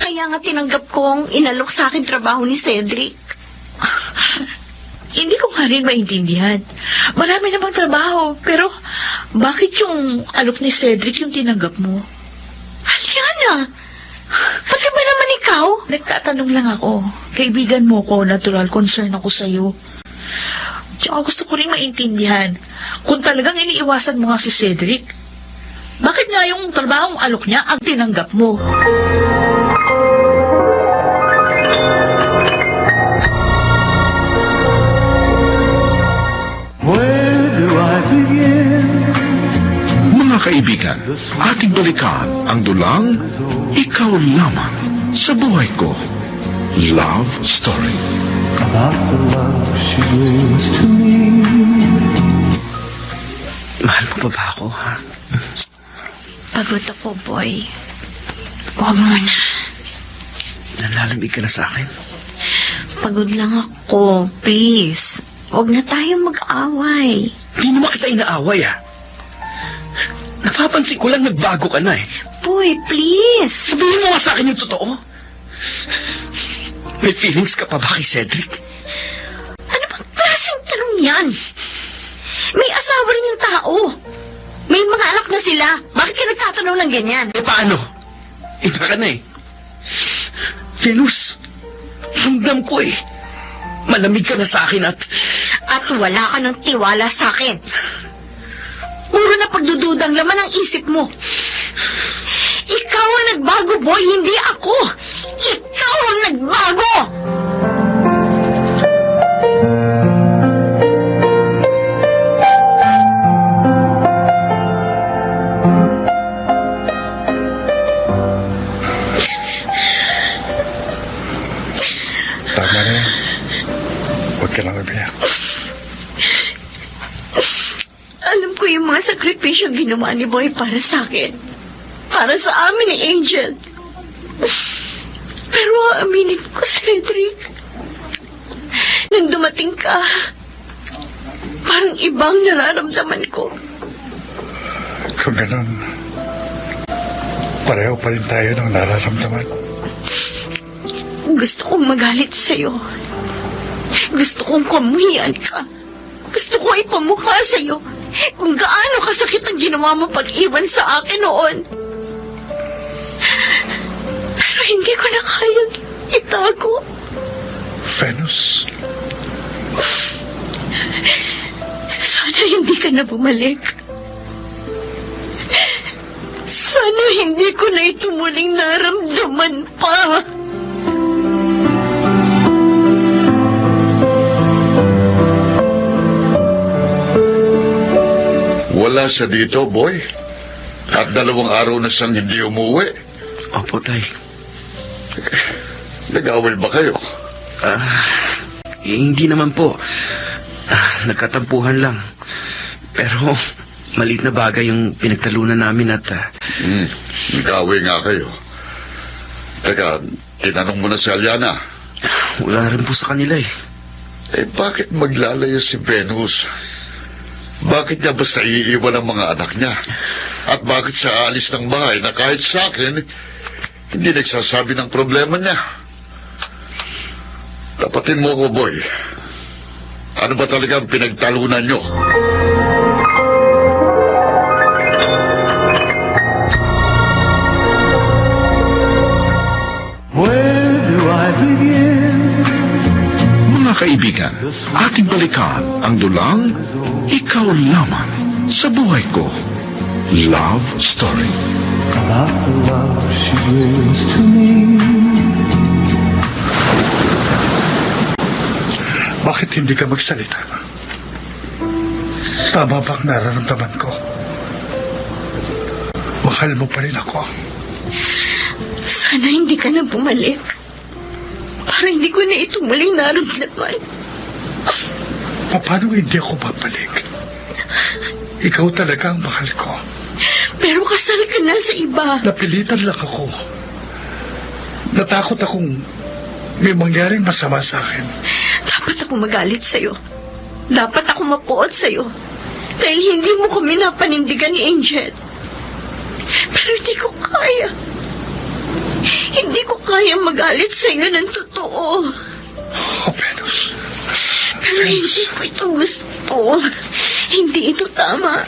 Kaya nga tinanggap kong inalok sa akin trabaho ni Cedric. Hindi ko nga rin maintindihan. Marami namang trabaho, pero bakit yung alok ni Cedric yung tinanggap mo? Aliana, pati ba naman ikaw? Nagtatanong lang ako. Kaibigan mo ko, natural concern ako sa'yo. Tsaka gusto ko rin maintindihan kung talagang iniiwasan mo nga si Cedric. Bakit nga yung trabahong alok niya ang tinanggap mo? Mga kaibigan, ating balikan ang dulang Ikaw Lamang sa Buhay Ko. Love Story. About the love she brings to me. Mahal mo pa ba ako, ha? Pagod ako, boy. Huwag mo na. Nalalamig ka na sa akin. Pagod lang ako. Please. Huwag na tayong mag-away. Hindi naman kita inaaway, ha? Napapansin ko lang nagbago ka na, eh. Boy, please. Sabihin mo nga sa akin yung totoo. May feelings ka pa ba kay Cedric? Ano bang klaseng tanong yan? May asawa rin yung tao. May mga anak na sila. Bakit ka nagtatanong ng ganyan? Eh, paano? Iba ka na, eh. Venus, ramdam ko, eh. Malamig ka na sa akin at wala ka ng tiwala sa akin. Puro na pagdududang laman ang isip mo. Ikaw ang nagbago, boy, hindi ako. Ikaw ang nagbago! Tama na yan. Huwag ka lang umiyak. Alam ko yung mga mga sakripisyo ginawa ni Boy para sa akin. Para sa amin ni Angel. Pero aaminin ko, Cedric, nang dumating ka, parang ibang nararamdaman ko. Kung ganun, pareho pa rin tayo ng nararamdaman. Gusto kong magalit sa'yo. Gusto kong kamuhian ka. Gusto kong ipamukha sa'yo kung gaano kasakit ang ginawa mo pag-iwan sa akin noon. Pero hindi ko na kayang itago. Venus, Sana hindi ka na bumalik. Sana hindi ko na ito muling naramdaman pa. Wala siya dito, boy. At 2 araw na siyang hindi umuwi. Opo, Tay. Nag-away ba kayo? Hindi naman po. Nagkatampuhan lang. Pero maliit na bagay yung pinagtalunan namin at... Nag-away nga kayo. Teka, tinanong mo na si Aliana. Wala rin po sa kanila eh. Bakit maglalaya si Venus? Bakit niya basta iiwan ang mga anak niya? At bakit siya aalis ng bahay na kahit sa akin, hindi nagsasabi ng problema niya? Tapatin mo ko, boy. Ano ba talaga ang pinagtalunan niyo? Where do I begin? Mga kaibigan, ating balikan ang dulang Ikaw Lamang sa Buhay Ko. Love Story. About the love she brings to me. bakit hindi ka magsalita? Tama bang nararamdaman ko? Mahal mo pa rin ako. Sana hindi ka na bumalik. Para hindi ko na ito muling naramdaman. Paano hindi ako babalik? Ikaw talaga ang mahal ko. Pero kasal ka na sa iba. Napilitan lang ako. Natakot akong may mangyaring masama sa akin. Dapat ako magalit sa'yo. Dapat ako mapuot sa'yo. Dahil hindi mo kami napanindigan ni Angel. Pero hindi ko kaya. Hindi ko kaya magalit sa'yo ng totoo. Oh, Venus. Pero hindi ko ito gusto. Hindi ito tama.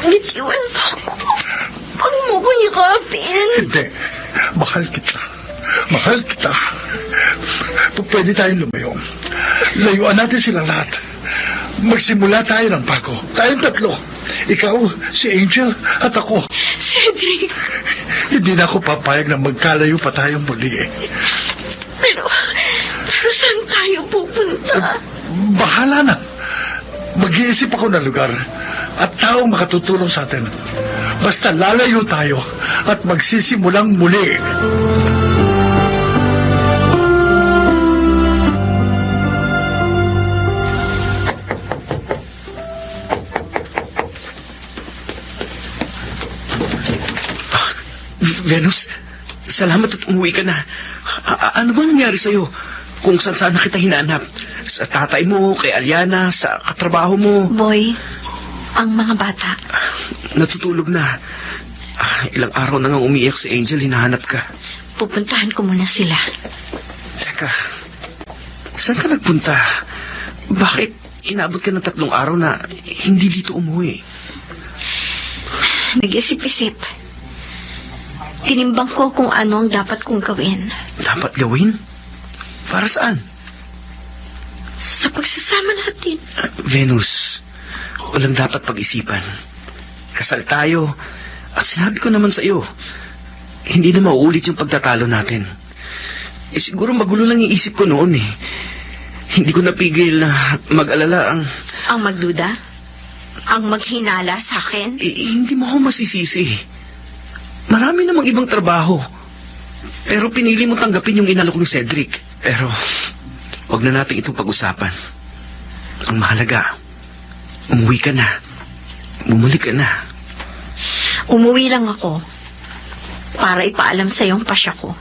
Bitiwan mo ako. Huwag mo ko yakapin. Hindi. Mahal kita. Mahal kita. Pwede tayong lumayo. Layuan natin silang lahat. Magsimula tayo ng bago. Tayong tatlo. Ikaw, si Angel, at ako. Cedric. Hindi na ako papayag na magkalayo pa tayong muli eh. Pero saan tayo pupunta? Bahala na. Mag-iisip ako ng lugar at taong makatutulong sa atin. Basta lalayo tayo at magsisimulang muli. Venus, salamat at umuwi ka na. Ano ba nangyari sa'yo? Kung saan na kita hinanap? Sa tatay mo, kay Aliana, sa katrabaho mo? Boy, ang mga bata. Natutulog na. Ilang araw na nga umiiyak si Angel, hinahanap ka. Pupuntahan ko muna sila. Teka, saan ka nagpunta? Bakit inabot ka ng 3 araw na hindi dito umuwi? Nag-isip-isip. Tinimbang ko kung ano ang dapat kong gawin. Dapat gawin? Para saan? Sa pagsasama natin. Venus, walang dapat pag-isipan. Kasal tayo, at sinabi ko naman sa iyo, hindi na mauulit yung pagtatalo natin. Siguro magulo lang yung isip ko noon eh. Hindi ko napigil na mag-alala ang... Ang magduda? Ang maghinala sa akin? Hindi mo ako masisisi. Marami namang ibang trabaho. Pero pinili mo tanggapin yung inalok ni Cedric. Pero, wag na natin itong pag-usapan. Ang mahalaga, umuwi ka na. Bumalik ka na. Umuwi lang ako para ipaalam sa yung pasya ko.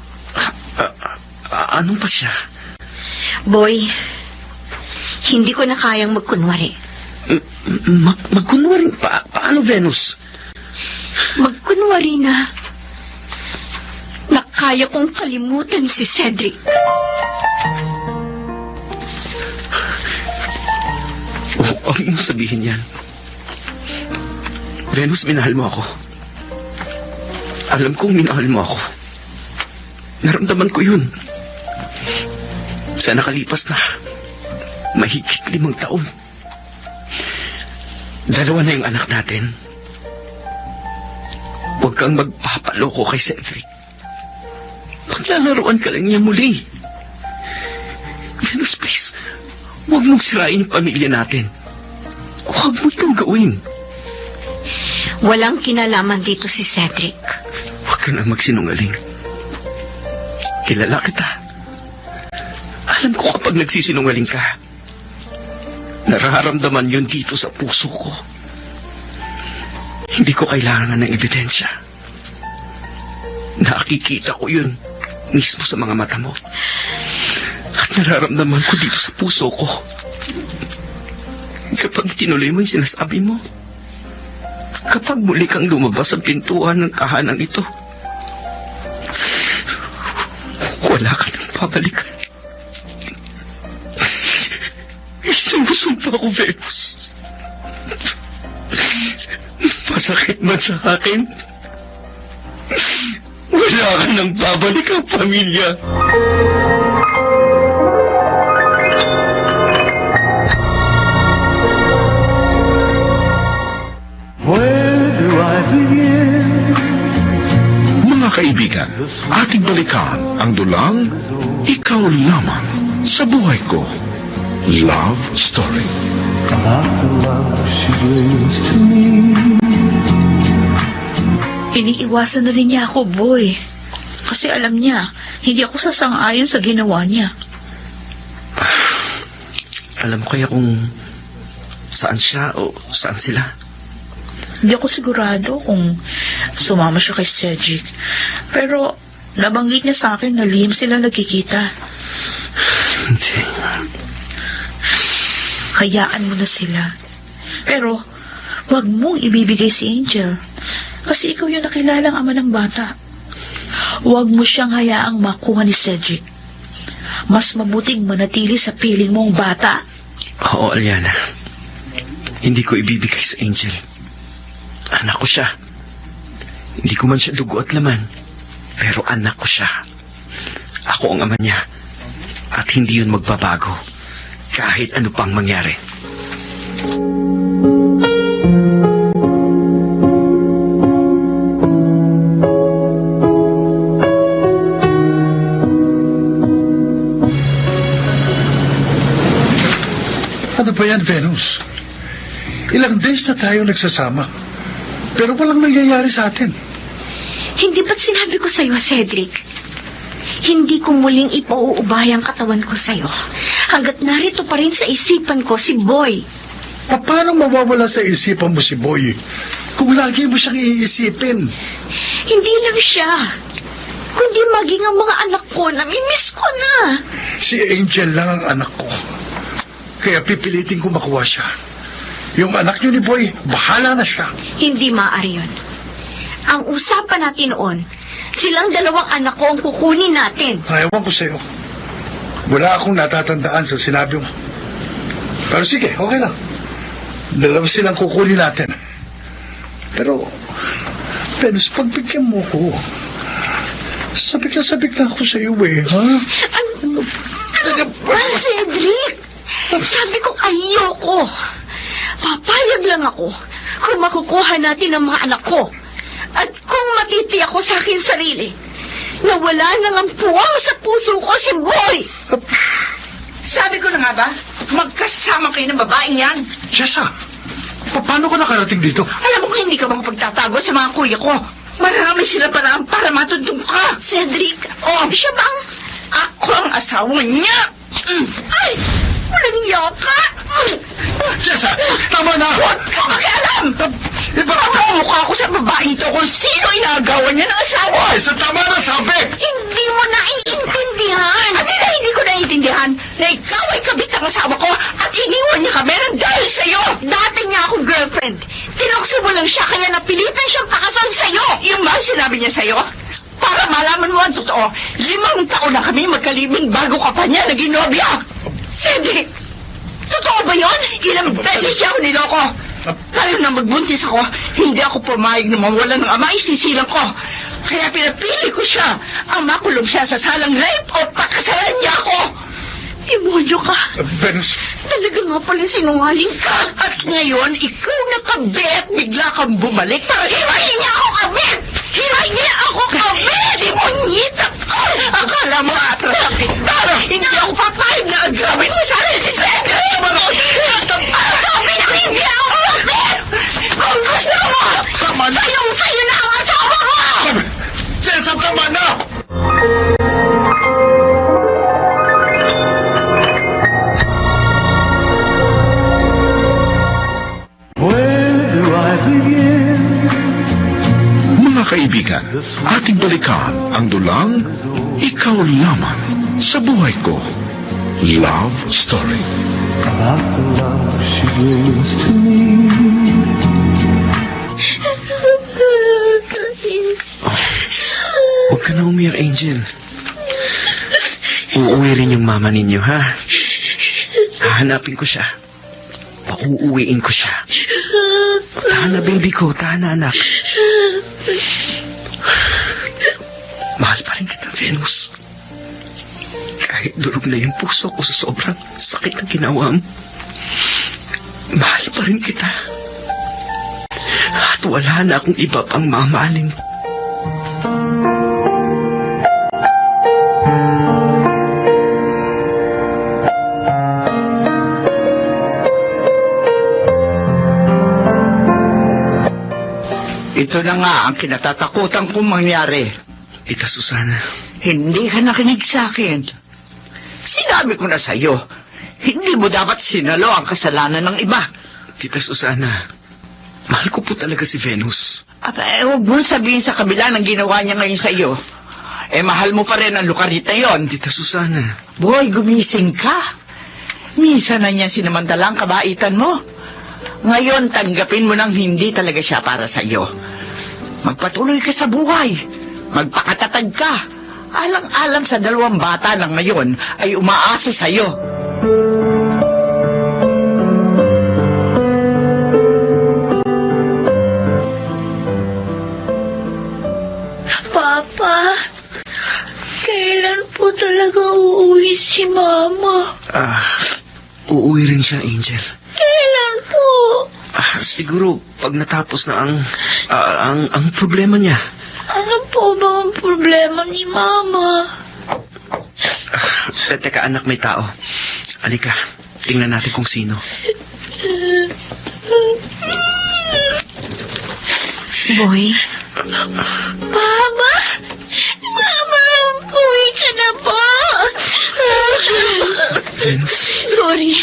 Anong pa siya? Boy, hindi ko na kayang magkunwari. Magkunwari? Paano, Venus? Magkunwari na kaya kong kalimutan si Cedric. Huwag mo sabihin yan. Venus, minahal mo ako. Alam kong minahal mo ako. Naramdaman ko yun. Sa nakalipas na mahigit 5 taon. 2 na yung anak natin. Huwag kang magpapaloko kay Cedric. Paglalaroan ka lang niya muli. Venus, please. Huwag mong sirain yung pamilya natin. Huwag mo itong gawin. Walang kinalaman dito si Cedric. Huwag ka na magsinungaling. Kilala kita. Alam ko kapag nagsisinungaling ka, nararamdaman yun dito sa puso ko. Hindi ko kailangan ng ebidensya. Nakikita ko yun mismo sa mga mata mo. At nararamdaman ko dito sa puso ko. Kapag tinuloy mo yung sinasabi mo, kapag muli kang lumabas sa pintuan ng tahanan ito, wala ka nang babalikan. Sinusumpa ko, Venus. Masakit man sa akin, wala ka nang babalik ang pamilya. Where do I begin? Mga kaibigan, ating balikan ang dulang Ikaw Lamang sa Buhay Ko. Love Story. About the love she brings to me. Iniiwasan na rin niya ako, boy. Kasi alam niya, hindi ako sasang-ayon sa ginawa niya. Alam ko kaya kung saan siya o saan sila. Hindi ako sigurado kung sumama siya kay Cedric. Pero nabanggit niya sa akin na lihim sila nagkikita. Hindi. Hayaan mo na sila. Pero huwag mong ibibigay si Angel. Kasi ikaw yung nakilalang ama ng bata. Huwag mo siyang hayaang makuha ni Cedric. Mas mabuting manatili sa piling mong bata. Oo, Aliana. Hindi ko ibibigay sa Angel. Anak ko siya. Hindi ko man siya dugo at laman. Pero anak ko siya. Ako ang ama niya. At hindi yun magbabago. Kahit ano pang mangyari. Ano ba yan, Venus? Ilang days na tayo nagsasama. Pero walang nangyayari sa atin. Hindi ba't sinabi ko sa'yo, Cedric? Hindi ko muling ipauubay ang katawan ko sa'yo. Hanggat narito pa rin sa isipan ko si Boy. Paano mawawala sa isipan mo si Boy kung lagi mo siyang iisipin? Hindi lang siya, kundi maging ang mga anak ko. Namimiss ko na. Si Angel lang ang anak ko. Kaya pipilitin ko makuha siya. Yung anak niyo ni Boy, bahala na siya. Hindi maaari yun. Ang usapan natin noon, silang 2 anak ko ang kukunin natin. Ayawan ko sa'yo. Wala akong natatandaan sa sinabi mo. Pero sige, okay lang. 2 silang kukunin natin. Pero, Venus, pagbigyan mo ko. Sabik na ako sa'yo ha? Ano ba, Cedric? Sabi ko ayoko. Papayag lang ako kung makukuha natin ang mga anak ko. At kung matiti ako sa akin sarili, na wala nang ang puwang sa puso ko si Boy. Sabi ko na nga ba, magkasama kayo ng babaeng yan. Jessa, paano ka nakarating dito? Alam mo kung hindi ka makapagtatago sa mga kuya ko. Marami sila paraan para matuntong ka. Cedric, siya bang... Ako ang asawa niya. Ay! Walang iya ka! Jessa, tama na! Huwag ka makialam! maging nobyo! Cedric! Totoo ba yun? Ilang beses siya ako niloko. Kaya na magbuntis ako, hindi ako pumayag na mawala ng ama, isisilang ko. Kaya pinapili ko siya. Ang makulong siya sa salang rape o pakasalan niya ako. Demonyo ka. Venus, Talaga nga pala sinungaling ka. At ngayon, ikaw nakabet, bigla kang bumalik para hiwain niya ako kabet! Hiwain niya ako kabet! Demonyita ka! Akala mo atras ang kita! Hindi ako papayag na agawin mo sa akin si Cedric! Sabi na hindi ako kabet! Kung gusto mo, sa'yo na ang asawa ko! Cesar, tama na! Where do I begin? Mga kaibigan, ating balikan ang dulang Ikaw Lamang sa Buhay Ko. Love Story. About the love she brings to me. Huwag ka na umiyak, Angel. Uuwi rin yung mama ninyo, ha? Hahanapin ko siya. Pauuwiin ko siya. Tahan na, baby ko. Tahan na, anak. Mahal pa rin kita, Venus. Kahit durog na yung puso ko sa sobrang sakit ng ginawa mo. Mahal pa rin kita. At wala na akong iba pang mamahalin. Ito na nga ang kinatatakutan kong mangyari. Tita Susana, Hindi ka nakinig sa akin. Sinabi ko na sa'yo, hindi mo dapat sinalo ang kasalanan ng iba. Tita Susana, mahal ko po talaga si Venus. Huwag mo sabihin sa kabila ng ginawa niya ngayon sa'yo. Mahal mo pa rin ang lukarita yon. Tita Susana. Boy, gumising ka. Minsan na niya sinamantala ang kabaitan mo. Ngayon, tanggapin mo nang hindi talaga siya para sa'yo. Magpatuloy ka sa buhay. Magpakatatag ka. Alang-alang sa dalawang bata na ngayon ay umaasa sa'yo. Papa, kailan po talaga uuwi si Mama? Uuwi rin siya, Angel. Kailan po? Siguro pag natapos na ang problema niya. Ano po ba ang problema ni Mama? Teka, anak, may tao. Halika, tingnan natin kung sino. Boy, Mama! Mama, uwi ka na po! Venus. Sorry,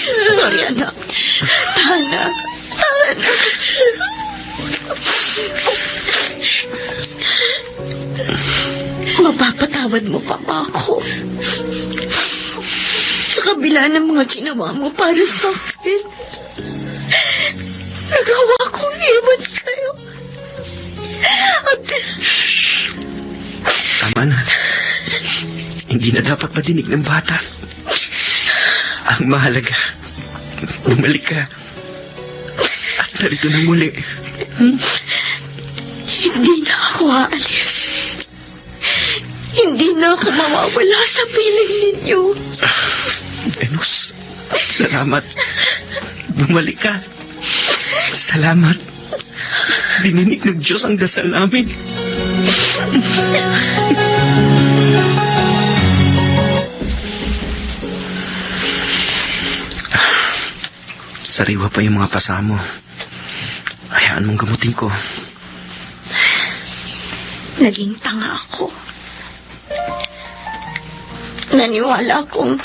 anak. Tana. Mapapatawad mo pa ba ako? Sa kabila ng mga ginawa mo para sa akin, nagawa kong iwan kayo. At Tama na. Hindi na dapat madinig ng bata. Ang mahalaga, bumalik ka. At narito na muli. hindi na ako aalis. Hindi na ako mawawala sa piling ninyo. Venus, salamat. Bumalik ka. Salamat. Dininig ng Diyos ang dasal namin. Sariwa pa yung mga pasa mo. Hayaan mong gamutin ko. Naging tanga ako. Naniwala akong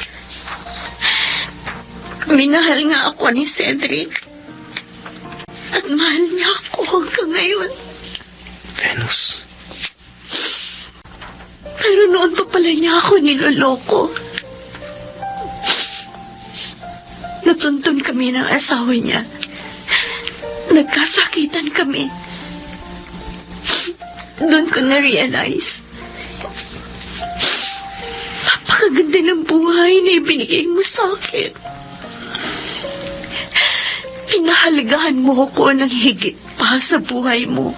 minahal nga ako ni Cedric. At mahal niya ako hanggang ngayon. Venus. Pero noon pa pala niya ako niloloko. Natuntun kami ng asawa niya. Nagkasakitan kami. Doon ko na-realize. napakaganda ng buhay na ibinigay mo sa akin. Pinahalagahan mo ko ng higit pa sa buhay mo.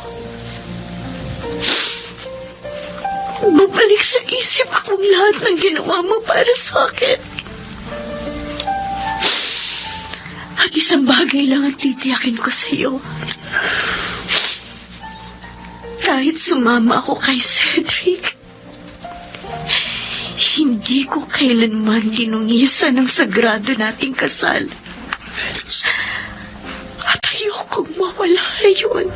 Bumalik sa isip ko lahat ng ginawa mo para sa akin. At isang bagay lang ang titiyakin ko sa iyo. Kahit sumama ako kay Cedric, hindi ko kailanman ginungisa ng sagrado nating kasal. At ayokong mawala yun.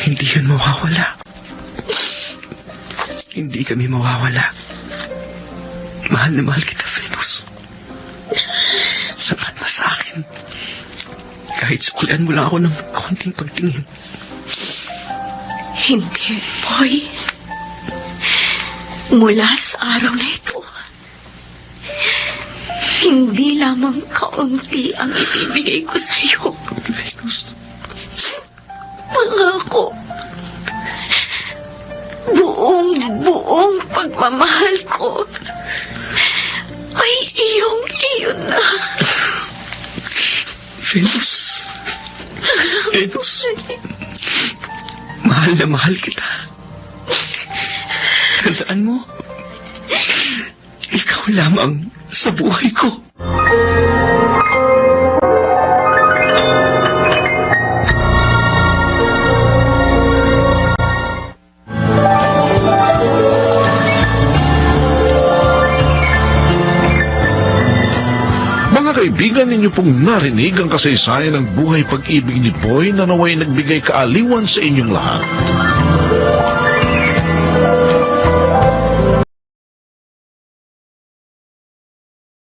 Hindi yun mawawala. Hindi kami mawawala. Mahal na mahal kita, Venus. Sapat na sa akin. Kahit sukulian mo lang ako ng konting pagtingin. Hindi, boy. Mula sa araw na ito, hindi lamang kaunti ang ibibigay ko sa iyo. Venus. Pangako. Buong pagmamahal ko ay iyong-iyo na. Venus. Venus. Mahal na mahal kita. Tandaan mo, ikaw lamang sa buhay ko. Mga kaibigan, ninyo pong narinig ang kasaysayan ng buhay pag-ibig ni Boy na naway nagbigay kaaliwan sa inyong lahat.